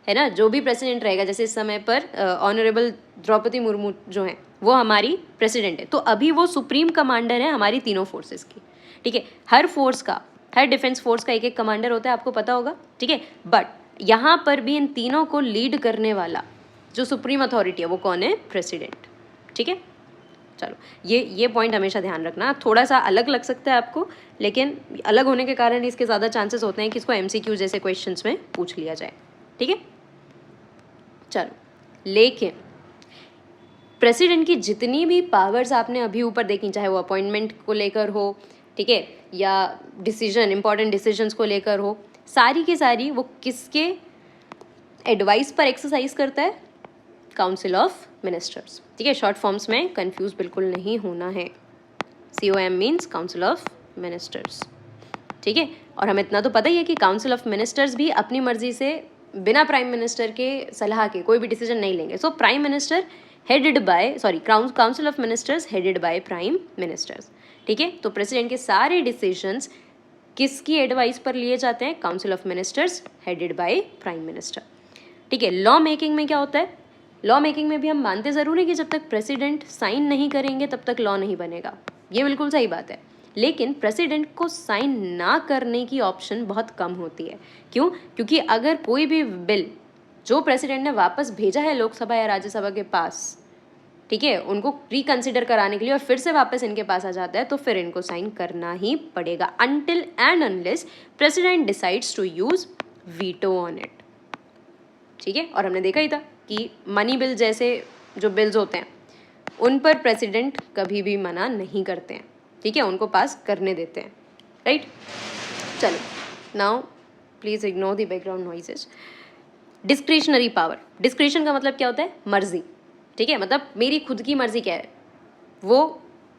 है ना, जो भी प्रेसिडेंट रहेगा। जैसे इस समय पर ऑनरेबल द्रौपदी मुर्मू जो हैं वो हमारी प्रेसिडेंट है, तो अभी वो सुप्रीम कमांडर है हमारी तीनों फोर्सेस की, ठीक है। हर फोर्स का, हर डिफेंस फोर्स का एक एक कमांडर होता है, आपको पता होगा, ठीक है। बट यहाँ पर भी इन तीनों को लीड करने वाला जो सुप्रीम अथॉरिटी है वो कौन है? प्रेसिडेंट, ठीक है। चलो, ये पॉइंट हमेशा ध्यान रखना। थोड़ा सा अलग लग सकता है आपको, लेकिन अलग होने के कारण इसके ज़्यादा चांसेस होते हैं कि इसको MCQ जैसे क्वेश्चंस में पूछ लिया जाए, ठीक है। चलो, लेकिन प्रेसिडेंट की जितनी भी पावर्स आपने अभी ऊपर देखी, चाहे वो अपॉइंटमेंट को लेकर हो, ठीक है, या डिसीजन, इंपॉर्टेंट डिसीजंस को लेकर हो, सारी की सारी वो किसके एडवाइस पर एक्सरसाइज करता है? काउंसिल ऑफ मिनिस्टर्स, ठीक है। शॉर्ट फॉर्म्स में कंफ्यूज बिल्कुल नहीं होना है। COM means council of ministers, ठीक है। और हमें इतना तो पता ही है कि काउंसिल ऑफ मिनिस्टर्स भी अपनी मर्जी से बिना प्राइम मिनिस्टर के सलाह के कोई भी डिसीजन नहीं लेंगे। So prime minister headed by, sorry, council of ministers headed by prime ministers, ठीक है। तो प्रेसिडेंट के सारे डिसीजंस किसकी एडवाइस पर लिए जाते हैं? Council of ministers headed by prime minister, ठीक है। लॉ मेकिंग में क्या होता है? लॉ मेकिंग में भी हम मानते ज़रूर है कि जब तक प्रेसिडेंट साइन नहीं करेंगे तब तक लॉ नहीं बनेगा, ये बिल्कुल सही बात है। लेकिन प्रेसिडेंट को साइन ना करने की ऑप्शन बहुत कम होती है। क्यों? क्योंकि अगर कोई भी बिल जो प्रेसिडेंट ने वापस भेजा है लोकसभा या राज्यसभा के पास, ठीक है, उनको रिकंसिडर कराने के लिए, और फिर से वापस इनके पास आ जाता है, तो फिर इनको साइन करना ही पड़ेगा, until and unless president decides to use veto on it, ठीक है। और हमने देखा ही था कि मनी बिल जैसे जो बिल्स होते हैं उन पर प्रेसिडेंट कभी भी मना नहीं करते हैं, ठीक है, उनको पास करने देते हैं, राइट। चलो, now please ignore the background noises. Discretionary power, discretion का मतलब क्या होता है? मर्जी, ठीक है। मतलब मेरी खुद की मर्जी क्या है वो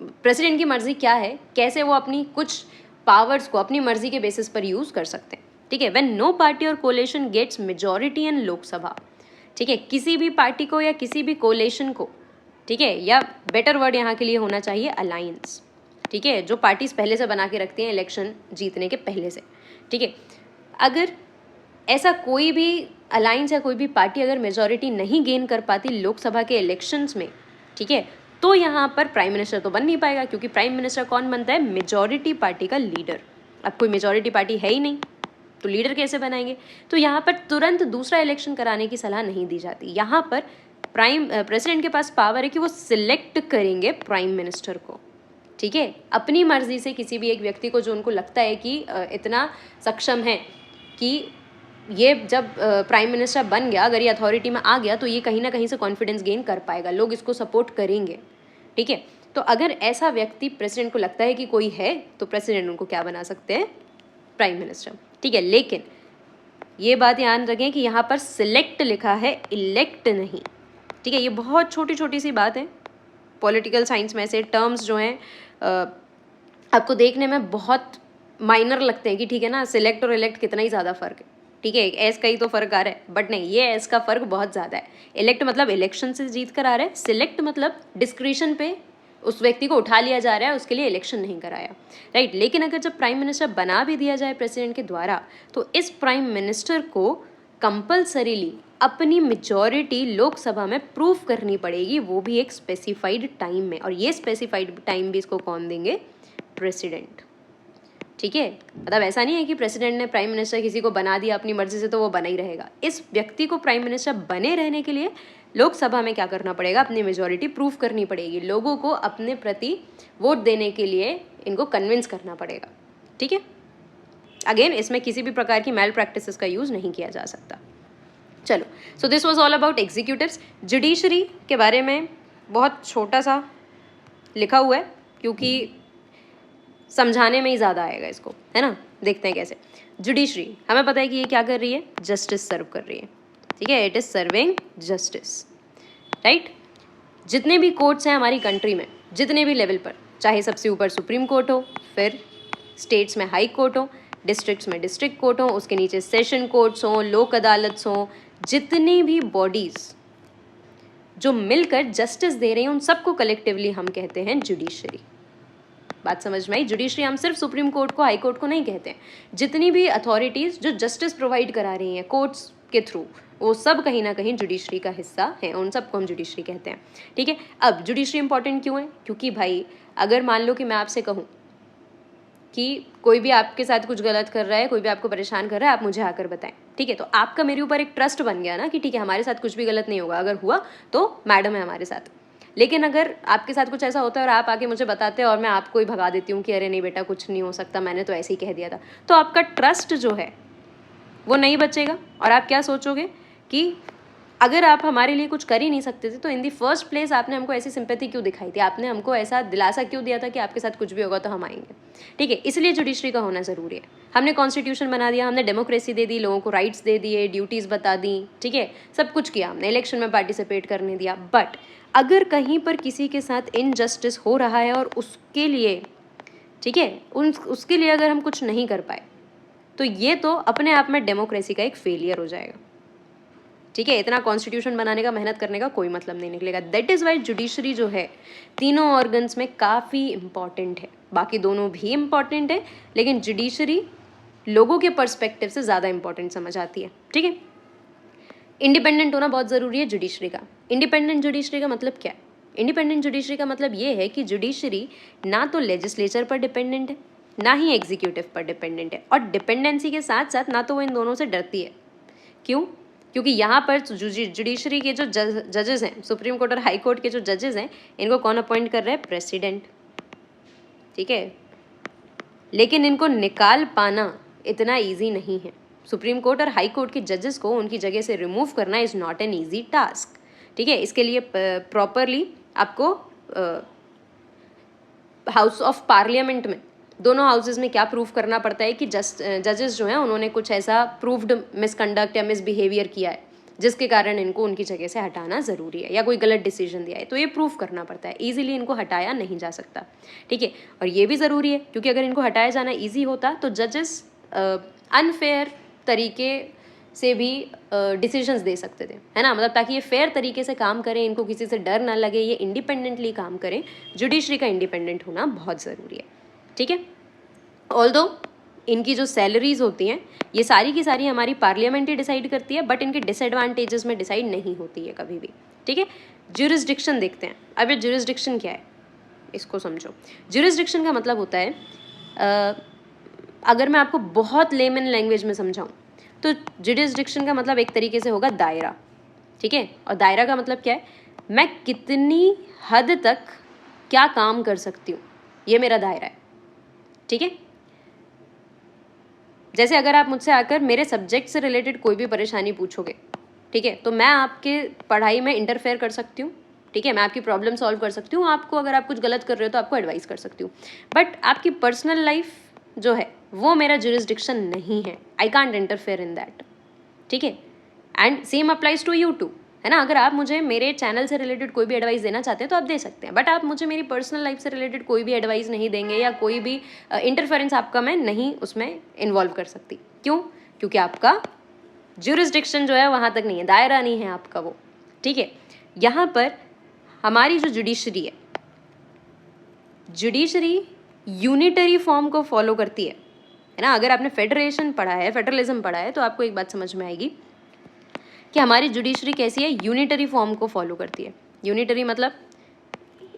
प्रेसिडेंट की मर्जी क्या है, कैसे वो अपनी कुछ पावर्स को अपनी मर्जी के बेसिस पर यूज कर सकते हैं, ठीक है। व्हेन नो पार्टी और coalition gets majority in Lok Sabha, ठीक है, किसी भी पार्टी को या किसी भी कोलेशन को, ठीक है, या बेटर वर्ड यहाँ के लिए होना चाहिए अलायंस, ठीक है, जो पार्टीज पहले से बना के रखती हैं इलेक्शन जीतने के पहले से, ठीक है, अगर ऐसा कोई भी अलायंस या कोई भी पार्टी अगर मेजॉरिटी नहीं गेन कर पाती लोकसभा के इलेक्शंस में, ठीक है, तो यहाँ पर प्राइम मिनिस्टर तो बन नहीं पाएगा, क्योंकि प्राइम मिनिस्टर कौन बनता है, मेजॉरिटी पार्टी का लीडर। अब कोई मेजॉरिटी पार्टी है ही नहीं तो लीडर कैसे बनाएंगे, तो यहाँ पर तुरंत दूसरा इलेक्शन कराने की सलाह नहीं दी जाती। यहाँ पर प्रेसिडेंट के पास पावर है कि वो सिलेक्ट करेंगे प्राइम मिनिस्टर को, ठीक है, अपनी मर्जी से किसी भी एक व्यक्ति को जो उनको लगता है कि इतना सक्षम है कि ये जब प्राइम मिनिस्टर बन गया, अगर ये अथॉरिटी में आ गया तो ये कहीं ना कहीं से कॉन्फिडेंस गेन कर पाएगा, लोग इसको सपोर्ट करेंगे, ठीक है। तो अगर ऐसा व्यक्ति प्रेसिडेंट को लगता है कि कोई है तो प्रेसिडेंट उनको क्या बना सकते हैं, प्राइम मिनिस्टर, ठीक है। लेकिन ये बात ध्यान रखें कि यहाँ पर सिलेक्ट लिखा है, इलेक्ट नहीं, ठीक है। ये बहुत छोटी छोटी सी बात है, पॉलिटिकल साइंस में से टर्म्स जो हैं आपको देखने में बहुत माइनर लगते हैं कि ठीक है ना, सिलेक्ट और इलेक्ट कितना ही ज़्यादा फ़र्क है, ठीक है, एस का ही तो फ़र्क आ रहा है, बट नहीं, ये एस का फ़र्क बहुत ज़्यादा है। इलेक्ट मतलब इलेक्शन से जीत कर आ रहा है, सिलेक्ट मतलब डिस्क्रिशन पे उस व्यक्ति को उठा लिया जा रहा है, उसके लिए इलेक्शन नहीं कराया, राइट। लेकिन अगर जब प्राइम मिनिस्टर बना भी दिया जाए प्रेसिडेंट के द्वारा, तो इस प्राइम मिनिस्टर को कंपल्सरीली अपनी मेजॉरिटी लोकसभा में प्रूव करनी पड़ेगी, वो भी एक स्पेसिफाइड टाइम में, और ये स्पेसिफाइड टाइम भी इसको कौन देंगे, प्रेसिडेंट, ठीक है। मतलब ऐसा नहीं है कि प्रेसिडेंट ने प्राइम मिनिस्टर किसी को बना दिया अपनी मर्जी से तो वो बना ही रहेगा। इस व्यक्ति को प्राइम मिनिस्टर बने रहने के लिए लोकसभा में क्या करना पड़ेगा, अपनी मेजॉरिटी प्रूव करनी पड़ेगी, लोगों को अपने प्रति वोट देने के लिए इनको कन्विंस करना पड़ेगा, ठीक है। अगेन इसमें किसी भी प्रकार की मैल प्रैक्टिसेस का यूज़ नहीं किया जा सकता। चलो, so this was all about executives. Judiciary के बारे में बहुत छोटा सा लिखा हुआ है, क्योंकि समझाने में ही ज़्यादा आएगा इसको, है ना। देखते हैं कैसे। जुडिशरी, हमें पता है कि ये क्या कर रही है, जस्टिस सर्व कर रही है, ठीक है, it is serving justice, right. जितने भी कोर्ट्स हैं हमारी कंट्री में, जितने भी लेवल पर, चाहे सबसे ऊपर सुप्रीम कोर्ट हो, फिर स्टेट्स में हाई कोर्ट हो, डिस्ट्रिक्ट्स में डिस्ट्रिक्ट कोर्ट हो, उसके नीचे सेशन कोर्ट्स हों, लोक अदालत हों, जितनी भी बॉडीज़ जो मिलकर जस्टिस दे रही हैं उन सबको कलेक्टिवली हम कहते हैं जुडिशरी। बात समझ में आई। जुडिशरी हम सिर्फ सुप्रीम कोर्ट को, हाई कोर्ट को नहीं कहते हैं, जितनी भी अथॉरिटीज़ जो जस्टिस प्रोवाइड करा रही हैं कोर्ट्स के थ्रू, वो सब कहीं ना कहीं जुडिशरी का हिस्सा है, उन सबको हम जुडिशरी कहते हैं, ठीक है। अब जुडिशरी इंपॉर्टेंट क्यों है, क्योंकि भाई अगर मान लो कि मैं आपसे कहूँ कि कोई भी आपके साथ कुछ गलत कर रहा है, कोई भी आपको परेशान कर रहा है, आप मुझे आकर बताएं, ठीक है, तो आपका मेरे ऊपर एक ट्रस्ट बन गया ना कि ठीक है हमारे साथ कुछ भी गलत नहीं होगा, अगर हुआ तो मैडम है हमारे साथ। लेकिन अगर आपके साथ कुछ ऐसा होता है और आप आके मुझे बताते हैं और मैं आपको ही भगा देती हूँ कि अरे नहीं बेटा कुछ नहीं हो सकता, मैंने तो ऐसे ही कह दिया था, तो आपका ट्रस्ट जो है वो नहीं बचेगा, और आप क्या सोचोगे कि अगर आप हमारे लिए कुछ कर ही नहीं सकते थे तो इन दी फर्स्ट प्लेस आपने हमको ऐसी सिंपैथी क्यों दिखाई थी, आपने हमको ऐसा दिलासा क्यों दिया था कि आपके साथ कुछ भी होगा तो हम आएंगे, ठीक है। इसलिए जुडिशरी का होना ज़रूरी है। हमने कॉन्स्टिट्यूशन बना दिया, हमने डेमोक्रेसी दे दी, लोगों को राइट्स दे दिए, ड्यूटीज़ बता दी, ठीक है, सब कुछ किया हमने, इलेक्शन में पार्टिसिपेट करने दिया, बट अगर कहीं पर किसी के साथ इनजस्टिस हो रहा है और उसके लिए, ठीक है, उसके लिए अगर हम कुछ नहीं कर पाए तो ये तो अपने आप में डेमोक्रेसी का एक फेलियर हो जाएगा, ठीक है। इतना कॉन्स्टिट्यूशन बनाने का, मेहनत करने का कोई मतलब नहीं निकलेगा। दैट इज़ वाई जुडिशरी जो है तीनों ऑर्गन्स में काफ़ी इम्पॉर्टेंट है, बाकी दोनों भी इम्पॉर्टेंट है, लेकिन जुडिशरी लोगों के पर्सपेक्टिव से ज़्यादा इम्पॉर्टेंट समझ आती है, ठीक है। इंडिपेंडेंट होना बहुत ज़रूरी है जुडिशरी का। इंडिपेंडेंट जुडिशरी का मतलब क्या है, इंडिपेंडेंट जुडिशरी का मतलब ये है कि जुडिशरी ना तो लेजिस्लेचर पर डिपेंडेंट है, ना ही एग्जीक्यूटिव पर डिपेंडेंट है, और डिपेंडेंसी के साथ साथ ना तो वो इन दोनों से डरती है। क्यों, क्योंकि यहाँ पर जुडिशरी के जो जजेस हैं, सुप्रीम कोर्ट और हाई कोर्ट के जो जजेस हैं, इनको कौन अपॉइंट कर रहा है, प्रेसिडेंट, ठीक है। लेकिन इनको निकाल पाना इतना ईजी नहीं है। सुप्रीम कोर्ट और हाई कोर्ट के जजेस को उनकी जगह से रिमूव करना is not an easy task, ठीक है। इसके लिए प्रॉपरली आपको हाउस ऑफ पार्लियामेंट में, दोनों हाउसेज में क्या प्रूव करना पड़ता है कि जजेस जो हैं उन्होंने कुछ ऐसा प्रूव्ड मिसकंडक्ट या मिसबिहेवियर किया है, जिसके कारण इनको उनकी जगह से हटाना ज़रूरी है, या कोई गलत डिसीजन दिया है तो ये प्रूफ करना पड़ता है। ईजिली इनको हटाया नहीं जा सकता, ठीक है। और ये भी ज़रूरी है क्योंकि अगर इनको हटाया जाना ईजी होता तो जजेस अनफेयर तरीके से भी डिसीजंस दे सकते थे, है ना, मतलब ताकि ये फेयर तरीके से काम करें, इनको किसी से डर ना लगे, ये इंडिपेंडेंटली काम करें। जुडिशरी का इंडिपेंडेंट होना बहुत ज़रूरी है, ठीक है। ऑल्दो इनकी जो सैलरीज होती हैं ये सारी की सारी हमारी पार्लियामेंट ही डिसाइड करती है, बट इनके डिसएडवांटेजेस में डिसाइड नहीं होती है कभी भी, ठीक है। ज्यूरिसडिक्शन देखते हैं। अब ये ज्यूरिसडिक्शन क्या है, इसको समझो। ज्यूरिसडिक्शन का मतलब होता है अगर मैं आपको बहुत लेमन लैंग्वेज में समझाऊं तो ज्यूरिसडिक्शन का मतलब एक तरीके से होगा दायरा, ठीक है। और दायरा का मतलब क्या है, मैं कितनी हद तक क्या काम कर सकती हूँ, ये मेरा दायरा है, ठीक है। जैसे अगर आप मुझसे आकर मेरे सब्जेक्ट से रिलेटेड कोई भी परेशानी पूछोगे, ठीक है, तो मैं आपके पढ़ाई में इंटरफेयर कर सकती हूँ, ठीक है, मैं आपकी प्रॉब्लम सॉल्व कर सकती हूँ, आपको अगर आप कुछ गलत कर रहे हो तो आपको एडवाइस कर सकती हूँ, बट आपकी पर्सनल लाइफ जो है वो मेरा ज्यूरिसडिक्शन नहीं है। I can't interfere in that, ठीक है। And same applies to you too, है ना। अगर आप मुझे मेरे चैनल से रिलेटेड कोई भी एडवाइस देना चाहते हैं तो आप दे सकते हैं, बट आप मुझे मेरी पर्सनल लाइफ से रिलेटेड कोई भी एडवाइस नहीं देंगे, या कोई भी इंटरफेरेंस आपका मैं नहीं उसमें इन्वॉल्व कर सकती। क्यों? क्योंकि आपका ज्यूरिसडिक्शन जो है वहाँ तक नहीं है, दायरा नहीं है आपका वो, ठीक है। यहाँ पर हमारी जो जुडिशरी है, जुडिशरी यूनिटरी फॉर्म को फॉलो करती है ना। अगर आपने फेडरेशन पढ़ा है, फेडरलिज्म पढ़ा है, तो आपको एक बात समझ में आएगी कि हमारी जुडिशरी कैसी है, यूनिटरी फॉर्म को फॉलो करती है। यूनिटरी मतलब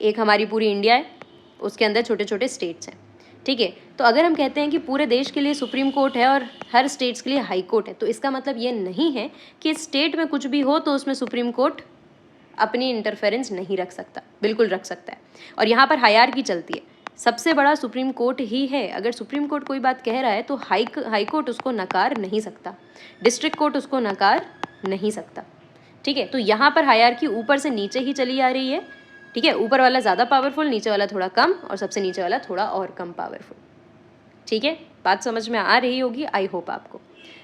एक हमारी पूरी इंडिया है, उसके अंदर छोटे छोटे स्टेट्स हैं, ठीक है। तो अगर हम कहते हैं कि पूरे देश के लिए सुप्रीम कोर्ट है और हर स्टेट्स के लिए हाई कोर्ट है, तो इसका मतलब ये नहीं है कि स्टेट में कुछ भी हो तो उसमें सुप्रीम कोर्ट अपनी इंटरफेरेंस नहीं रख सकता, बिल्कुल रख सकता है। और यहाँ पर हायरार्की चलती है, सबसे बड़ा सुप्रीम कोर्ट ही है। अगर सुप्रीम कोर्ट कोई बात कह रहा है तो हाई कोर्ट उसको नकार नहीं सकता, डिस्ट्रिक्ट कोर्ट उसको नकार नहीं सकता, ठीक है। तो यहाँ पर हायरार्की ऊपर से नीचे ही चली आ रही है, ठीक है। ऊपर वाला ज़्यादा पावरफुल, नीचे वाला थोड़ा कम, और सबसे नीचे वाला थोड़ा और कम पावरफुल, ठीक है। बात समझ में आ रही होगी, आई होप आपको,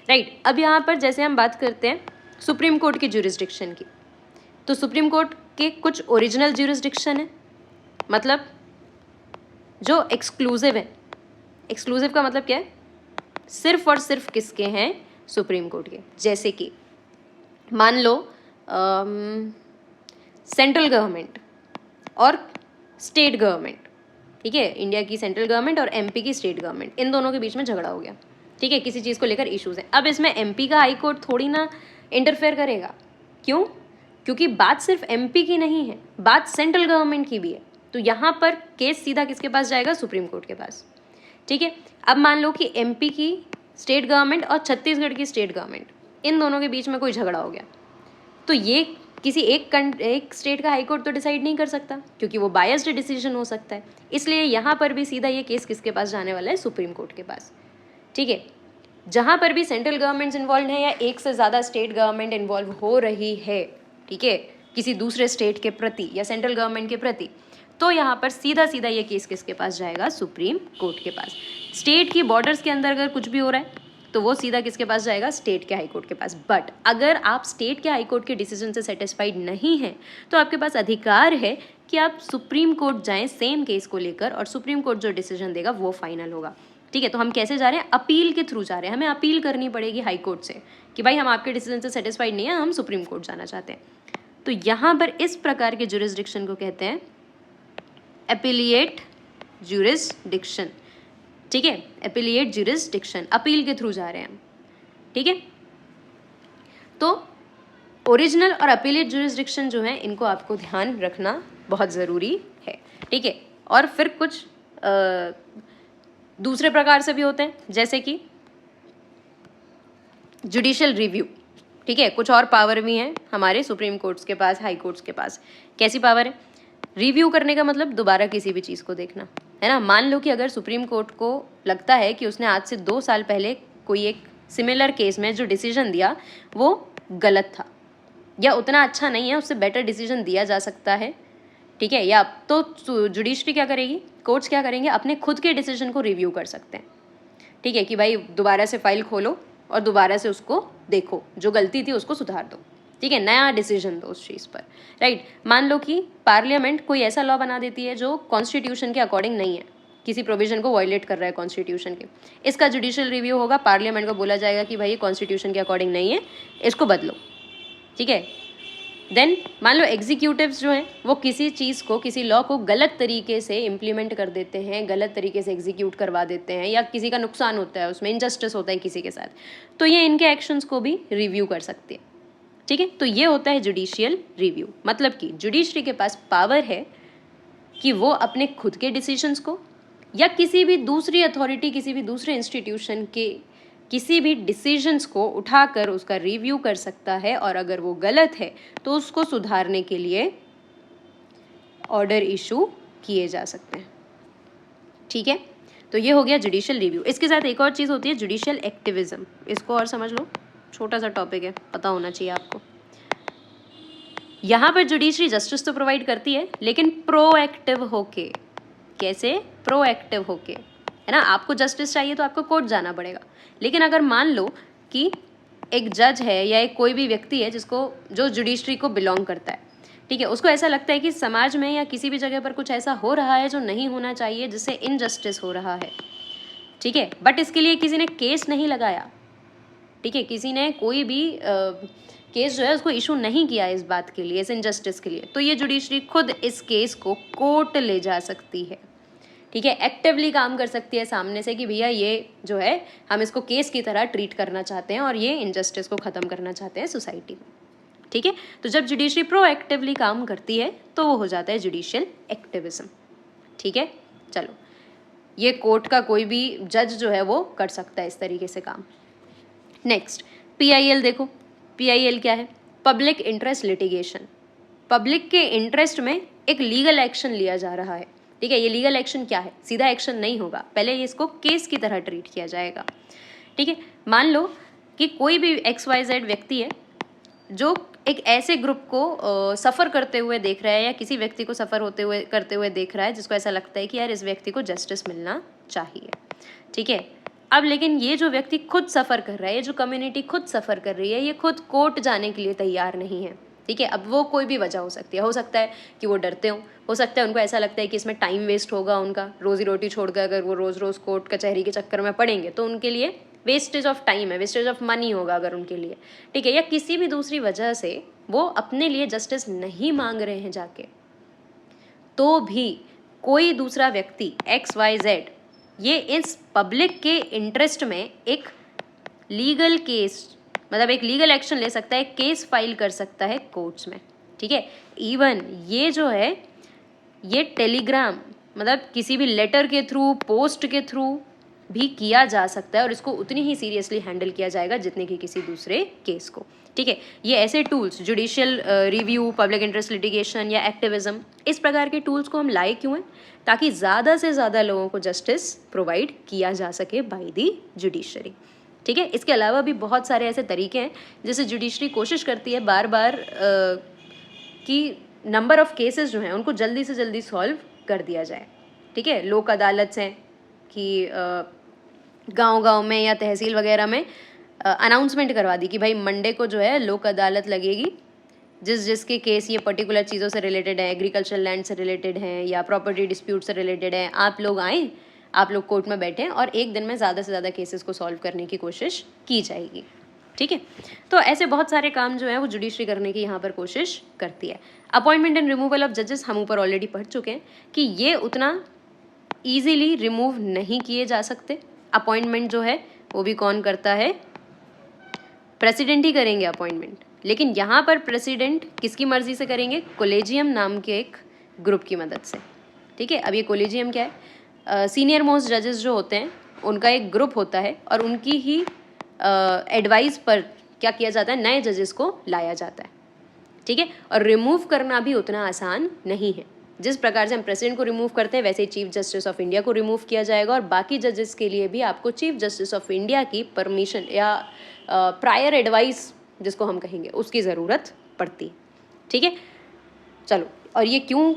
राइट। अब यहाँ पर जैसे हम बात करते हैं सुप्रीम कोर्ट की ज्यूरिसडिक्शन की, तो सुप्रीम कोर्ट के कुछ ओरिजिनल ज्यूरिसडिक्शन है, मतलब जो एक्सक्लूसिव है। एक्सक्लूसिव का मतलब क्या है, सिर्फ और सिर्फ किसके हैं, सुप्रीम कोर्ट के। जैसे कि मान लो सेंट्रल गवर्नमेंट और स्टेट गवर्नमेंट, ठीक है, इंडिया की सेंट्रल गवर्नमेंट और एमपी की स्टेट गवर्नमेंट, इन दोनों के बीच में झगड़ा हो गया, ठीक है, किसी चीज़ को लेकर इश्यूज हैं। अब इसमें एमपी का हाई कोर्ट थोड़ी ना इंटरफेयर करेगा, क्यों? क्योंकि बात सिर्फ एमपी की नहीं है, बात सेंट्रल गवर्नमेंट की भी है। तो यहाँ पर केस सीधा किसके पास जाएगा, सुप्रीम कोर्ट के पास, ठीक है। अब मान लो कि एमपी की स्टेट गवर्नमेंट और छत्तीसगढ़ की स्टेट गवर्नमेंट, इन दोनों के बीच में कोई झगड़ा हो गया, तो ये किसी एक स्टेट का हाई कोर्ट तो डिसाइड नहीं कर सकता, क्योंकि वो बायस्ड डिसीजन हो सकता है। इसलिए यहाँ पर भी सीधा ये केस किसके पास जाने वाला है, सुप्रीम कोर्ट के पास, ठीक है। जहाँ पर भी सेंट्रल गवर्नमेंट्स इन्वॉल्व है या एक से ज़्यादा स्टेट गवर्नमेंट इन्वॉल्व हो रही है, ठीक है, किसी दूसरे स्टेट के प्रति या सेंट्रल गवर्नमेंट के प्रति, तो यहाँ पर सीधा सीधा ये केस किसके पास जाएगा, सुप्रीम कोर्ट के पास। स्टेट की बॉर्डर्स के अंदर अगर कुछ भी हो रहा है तो वो सीधा किसके पास जाएगा, स्टेट के हाई कोर्ट के पास। बट अगर आप स्टेट के हाई कोर्ट के डिसीजन से सेटिस्फाइड नहीं हैं तो आपके पास अधिकार है कि आप सुप्रीम कोर्ट जाएं सेम केस को लेकर, और सुप्रीम कोर्ट जो डिसीजन देगा वो फाइनल होगा, ठीक है। तो हम कैसे जा रहे हैं, अपील के थ्रू जा रहे हैं। हमें अपील करनी पड़ेगी हाई कोर्ट से कि भाई हम आपके डिसीजन से सेटिस्फाइड नहीं है, हम सुप्रीम कोर्ट जाना चाहते हैं। तो यहाँ पर इस प्रकार के ज्यूरिसडिक्शन को कहते हैं एपिलिएट ज्यूरिसडिक्शन, ठीक है, एपिलिएट ज्यूरिसडिक्शन, अपील के थ्रू जा रहे हैं हम, ठीक है। तो ओरिजिनल और अपीलिएट ज्यूरिसडिक्शन जो है इनको आपको ध्यान रखना बहुत ज़रूरी है, ठीक है। और फिर कुछ दूसरे प्रकार से भी होते हैं, जैसे कि जुडिशियल रिव्यू, ठीक है। कुछ और पावर भी हैं हमारे सुप्रीम कोर्ट्स के पास, हाई कोर्ट्स के पास। कैसी पावर है, रिव्यू करने का मतलब दोबारा किसी भी चीज़ को देखना, है ना। मान लो कि अगर सुप्रीम कोर्ट को लगता है कि उसने आज से 2 साल पहले कोई एक सिमिलर केस में जो डिसीजन दिया वो गलत था या उतना अच्छा नहीं है, उससे बेटर डिसीजन दिया जा सकता है, ठीक है, या तो जुडिशरी क्या करेगी, कोर्ट्स क्या करेंगे, अपने खुद के डिसीजन को रिव्यू कर सकते हैं, ठीक है, कि भाई दोबारा से फाइल खोलो और दोबारा से उसको देखो, जो गलती थी उसको सुधार दो, ठीक है, नया डिसीजन दो उस चीज़ पर, राइट। मान लो कि पार्लियामेंट कोई ऐसा लॉ बना देती है जो कॉन्स्टिट्यूशन के अकॉर्डिंग नहीं है, किसी प्रोविजन को वायलेट कर रहा है कॉन्स्टिट्यूशन के, इसका जुडिशियल रिव्यू होगा, पार्लियामेंट को बोला जाएगा कि भाई ये कॉन्स्टिट्यूशन के अकॉर्डिंग नहीं है, इसको बदलो, ठीक है। देन मान लो एग्जीक्यूटिव्स जो हैं वो किसी चीज़ को, किसी लॉ को गलत तरीके से इम्प्लीमेंट कर देते हैं, गलत तरीके से एग्जीक्यूट करवा देते हैं, या किसी का नुकसान होता है, उसमें इनजस्टिस होता है किसी के साथ, तो ये इनके एक्शंस को भी रिव्यू कर सकते हैं, ठीक है। तो ये होता है जुडिशियल रिव्यू। मतलब कि जुडिशरी के पास पावर है कि वो अपने खुद के डिसीजंस को या किसी भी दूसरी अथॉरिटी, किसी भी दूसरे इंस्टीट्यूशन के किसी भी डिसीजंस को उठाकर उसका रिव्यू कर सकता है, और अगर वो गलत है तो उसको सुधारने के लिए ऑर्डर इशू किए जा सकते हैं, ठीक है। तो ये हो गया जुडिशियल रिव्यू। इसके साथ एक और चीज़ होती है जुडिशियल एक्टिविज्म, इसको और समझ लो, छोटा सा टॉपिक है, पता होना चाहिए आपको। यहाँ पर जुडिशरी जस्टिस तो प्रोवाइड करती है, लेकिन प्रोएक्टिव होके। कैसे? प्रोएक्टिव होके, है ना। आपको जस्टिस चाहिए तो आपको कोर्ट जाना पड़ेगा, लेकिन अगर मान लो कि एक जज है या एक कोई भी व्यक्ति है जो जुडिशरी को बिलोंग करता है, ठीक है, उसको ऐसा लगता है कि समाज में या किसी भी जगह पर कुछ ऐसा हो रहा है जो नहीं होना चाहिए, जिससे इनजस्टिस हो रहा है, ठीक है, बट इसके लिए किसी ने केस नहीं लगाया, ठीक है, किसी ने कोई भी केस जो है उसको इशू नहीं किया इस बात के लिए, इस इनजस्टिस के लिए, तो ये जुडिशरी खुद इस केस को कोर्ट ले जा सकती है, ठीक है, एक्टिवली काम कर सकती है सामने से कि भैया ये जो है हम इसको केस की तरह ट्रीट करना चाहते हैं और ये इनजस्टिस को ख़त्म करना चाहते हैं सोसाइटी में, ठीक है। तो जब जुडिशरी प्रोएक्टिवली काम करती है तो वो हो जाता है जुडिशियल एक्टिविज्म, ठीक है। चलो, ये कोर्ट का कोई भी जज जो है वो कर सकता है इस तरीके से काम। नेक्स्ट PIL देखो, PIL क्या है? Public interest litigation. पब्लिक के इंटरेस्ट में एक लीगल एक्शन लिया जा रहा है, ठीक है। ये लीगल एक्शन क्या है? सीधा एक्शन नहीं होगा, पहले ये इसको केस की तरह ट्रीट किया जाएगा, ठीक है। मान लो कि कोई भी XYZ व्यक्ति है जो एक ऐसे ग्रुप को सफ़र करते हुए देख रहा है, या किसी व्यक्ति को सफ़र करते हुए देख रहा है जिसको ऐसा लगता है कि यार इस व्यक्ति को जस्टिस मिलना चाहिए, ठीक है। अब लेकिन ये जो व्यक्ति खुद सफ़र कर रहा है, ये जो कम्युनिटी खुद सफ़र कर रही है, ये खुद कोर्ट जाने के लिए तैयार नहीं है, ठीक है। अब वो कोई भी वजह हो सकती है, हो सकता है कि वो डरते हो सकता है उनको ऐसा लगता है कि इसमें टाइम वेस्ट होगा उनका, रोज़ी रोटी छोड़कर अगर वो रोज़ रोज़ कोर्ट कचहरी के चक्कर में पड़ेंगे तो उनके लिए वेस्टेज ऑफ टाइम है, वेस्टेज ऑफ मनी होगा अगर उनके लिए, ठीक है। या किसी भी दूसरी वजह से वो अपने लिए जस्टिस नहीं मांग रहे हैं जाके, तो भी कोई दूसरा व्यक्ति XYZ ये इस पब्लिक के इंटरेस्ट में एक लीगल केस, मतलब एक लीगल एक्शन ले सकता है, केस फाइल कर सकता है कोर्ट्स में, ठीक है। इवन ये जो है ये टेलीग्राम, मतलब किसी भी लेटर के थ्रू, पोस्ट के थ्रू भी किया जा सकता है, और इसको उतनी ही सीरियसली हैंडल किया जाएगा जितने कि किसी दूसरे केस को, ठीक है। ये ऐसे tools, judicial review, public interest litigation या एक्टिविज्म, इस प्रकार के टूल्स को हम लाए क्यों हैं? ताकि ज़्यादा से ज़्यादा लोगों को जस्टिस प्रोवाइड किया जा सके बाय दी जुडिशरी, ठीक है। इसके अलावा भी बहुत सारे ऐसे तरीके हैं जिससे जुडिशरी कोशिश करती है बार बार कि नंबर ऑफ केसेस जो हैं उनको जल्दी से जल्दी सॉल्व कर दिया जाए, ठीक है। लोक अदालत हैं कि गांव-गांव में या तहसील वगैरह में अनाउंसमेंट करवा दी कि भाई मंडे को जो है लोक अदालत लगेगी, जिसके केस ये पर्टिकुलर चीज़ों से रिलेटेड है, एग्रीकल्चर लैंड से रिलेटेड हैं या प्रॉपर्टी डिस्प्यूट से रिलेटेड है, आप लोग आएँ, आप लोग कोर्ट में बैठें और एक दिन में ज़्यादा से ज़्यादा केसेस को सॉल्व करने की कोशिश की जाएगी, ठीक है। तो ऐसे बहुत सारे काम जो है वो जुडिशरी करने की यहाँ पर कोशिश करती है। अपॉइंटमेंट एंड रिमूवल ऑफ जजेस हम ऊपर ऑलरेडी पढ़ चुके हैं कि ये उतना ईजीली रिमूव नहीं किए जा सकते। अपॉइंटमेंट जो है वो भी कौन करता है? प्रेसिडेंट ही करेंगे अपॉइंटमेंट, लेकिन यहाँ पर प्रेसिडेंट किसकी मर्जी से करेंगे? कोलेजियम नाम के एक ग्रुप की मदद से, ठीक है। अब ये कोलेजियम क्या है? सीनियर मोस्ट जजेस जो होते हैं उनका एक ग्रुप होता है और उनकी ही एडवाइस पर क्या किया जाता है? नए जजेस को लाया जाता है, ठीक है। और रिमूव करना भी उतना आसान नहीं है। जिस प्रकार से हम प्रेसिडेंट को रिमूव करते हैं वैसे ही चीफ जस्टिस ऑफ इंडिया को रिमूव किया जाएगा, और बाकी जजेस के लिए भी आपको चीफ जस्टिस ऑफ इंडिया की परमिशन या प्रायर एडवाइस जिसको हम कहेंगे उसकी ज़रूरत पड़ती है, ठीक है। चलो, और ये क्यों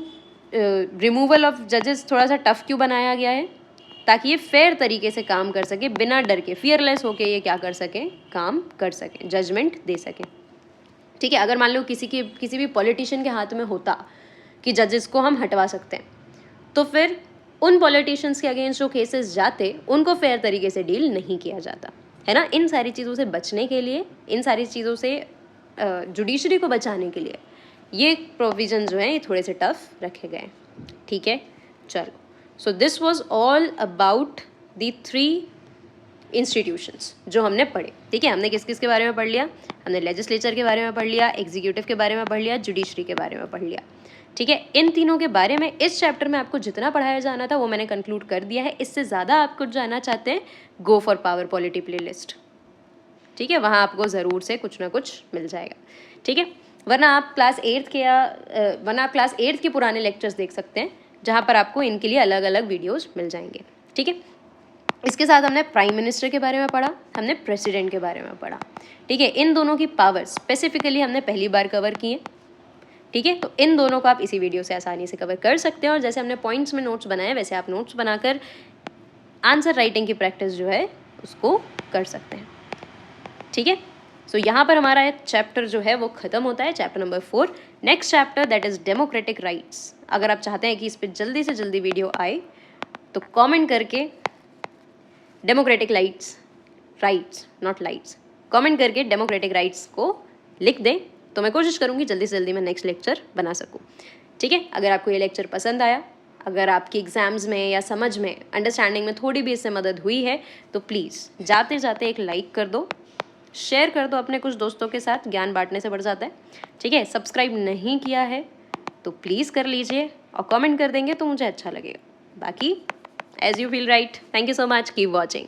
रिमूवल ऑफ जजेस थोड़ा सा टफ क्यों बनाया गया है? ताकि ये फेयर तरीके से काम कर सके, बिना डर के, फियरलेस होके ये क्या कर सकें? काम कर सकें, जजमेंट दे सकें, ठीक है। अगर मान लो किसी भी पॉलिटिशियन के हाथ में होता कि जजेस को हम हटवा सकते हैं, तो फिर उन पॉलिटिशियंस के अगेंस्ट जो केसेस जाते उनको फेयर तरीके से डील नहीं किया जाता, है ना। इन सारी चीज़ों से बचने के लिए, इन सारी चीज़ों से जुडिशरी को बचाने के लिए ये प्रोविज़न जो हैं ये थोड़े से टफ रखे गए, ठीक है। चलो, so this was all about the 3 institutions जो हमने पढ़े, ठीक है। हमने किस किस के बारे में पढ़ लिया? हमने लेजिस्लेचर के बारे में पढ़ लिया, एग्जीक्यूटिव के बारे में पढ़ लिया, जुडिशरी के बारे में पढ़ लिया, ठीक है। इन तीनों के बारे में इस चैप्टर में आपको जितना पढ़ाया जाना था वो मैंने कंक्लूड कर दिया है। इससे ज़्यादा आप कुछ जानना चाहते हैं, go for power polity playlist, ठीक है। वहाँ आपको ज़रूर से कुछ ना कुछ मिल जाएगा, ठीक है। वरना आप क्लास 8 के पुराने लेक्चर्स देख सकते हैं, जहाँ पर आपको इनके लिए अलग अलग वीडियोज़ मिल जाएंगे, ठीक है। इसके साथ हमने प्राइम मिनिस्टर के बारे में पढ़ा, हमने प्रेसिडेंट के बारे में पढ़ा, ठीक है। इन दोनों की पावर स्पेसिफिकली हमने पहली बार कवर की है, ठीक है। तो इन दोनों को आप इसी वीडियो से आसानी से कवर कर सकते हैं, और जैसे हमने पॉइंट्स में नोट्स बनाए वैसे आप नोट्स बनाकर आंसर राइटिंग की प्रैक्टिस जो है उसको कर सकते हैं, ठीक है। सो यहाँ पर हमारा चैप्टर जो है वो ख़त्म होता है, chapter number 4। Next chapter that is democratic rights. अगर आप चाहते हैं कि इस पर जल्दी से जल्दी वीडियो आए तो कॉमेंट करके democratic rights not lights, comment करके डेमोक्रेटिक राइट्स को लिख दें, तो मैं कोशिश करूँगी जल्दी से जल्दी मैं नेक्स्ट लेक्चर बना सकूँ, ठीक है। अगर आपको ये लेक्चर पसंद आया, अगर आपकी एग्ज़ाम्स में या समझ में, अंडरस्टैंडिंग में थोड़ी भी इससे मदद हुई है, तो प्लीज़ जाते जाते एक लाइक कर दो, शेयर कर दो अपने कुछ दोस्तों के साथ, ज्ञान बांटने से बढ़ जाता है, ठीक है। सब्सक्राइब नहीं किया है तो प्लीज़ कर लीजिए, और कमेंट कर देंगे तो मुझे अच्छा लगेगा। बाकी as you feel right. Thank you so much, keep watching.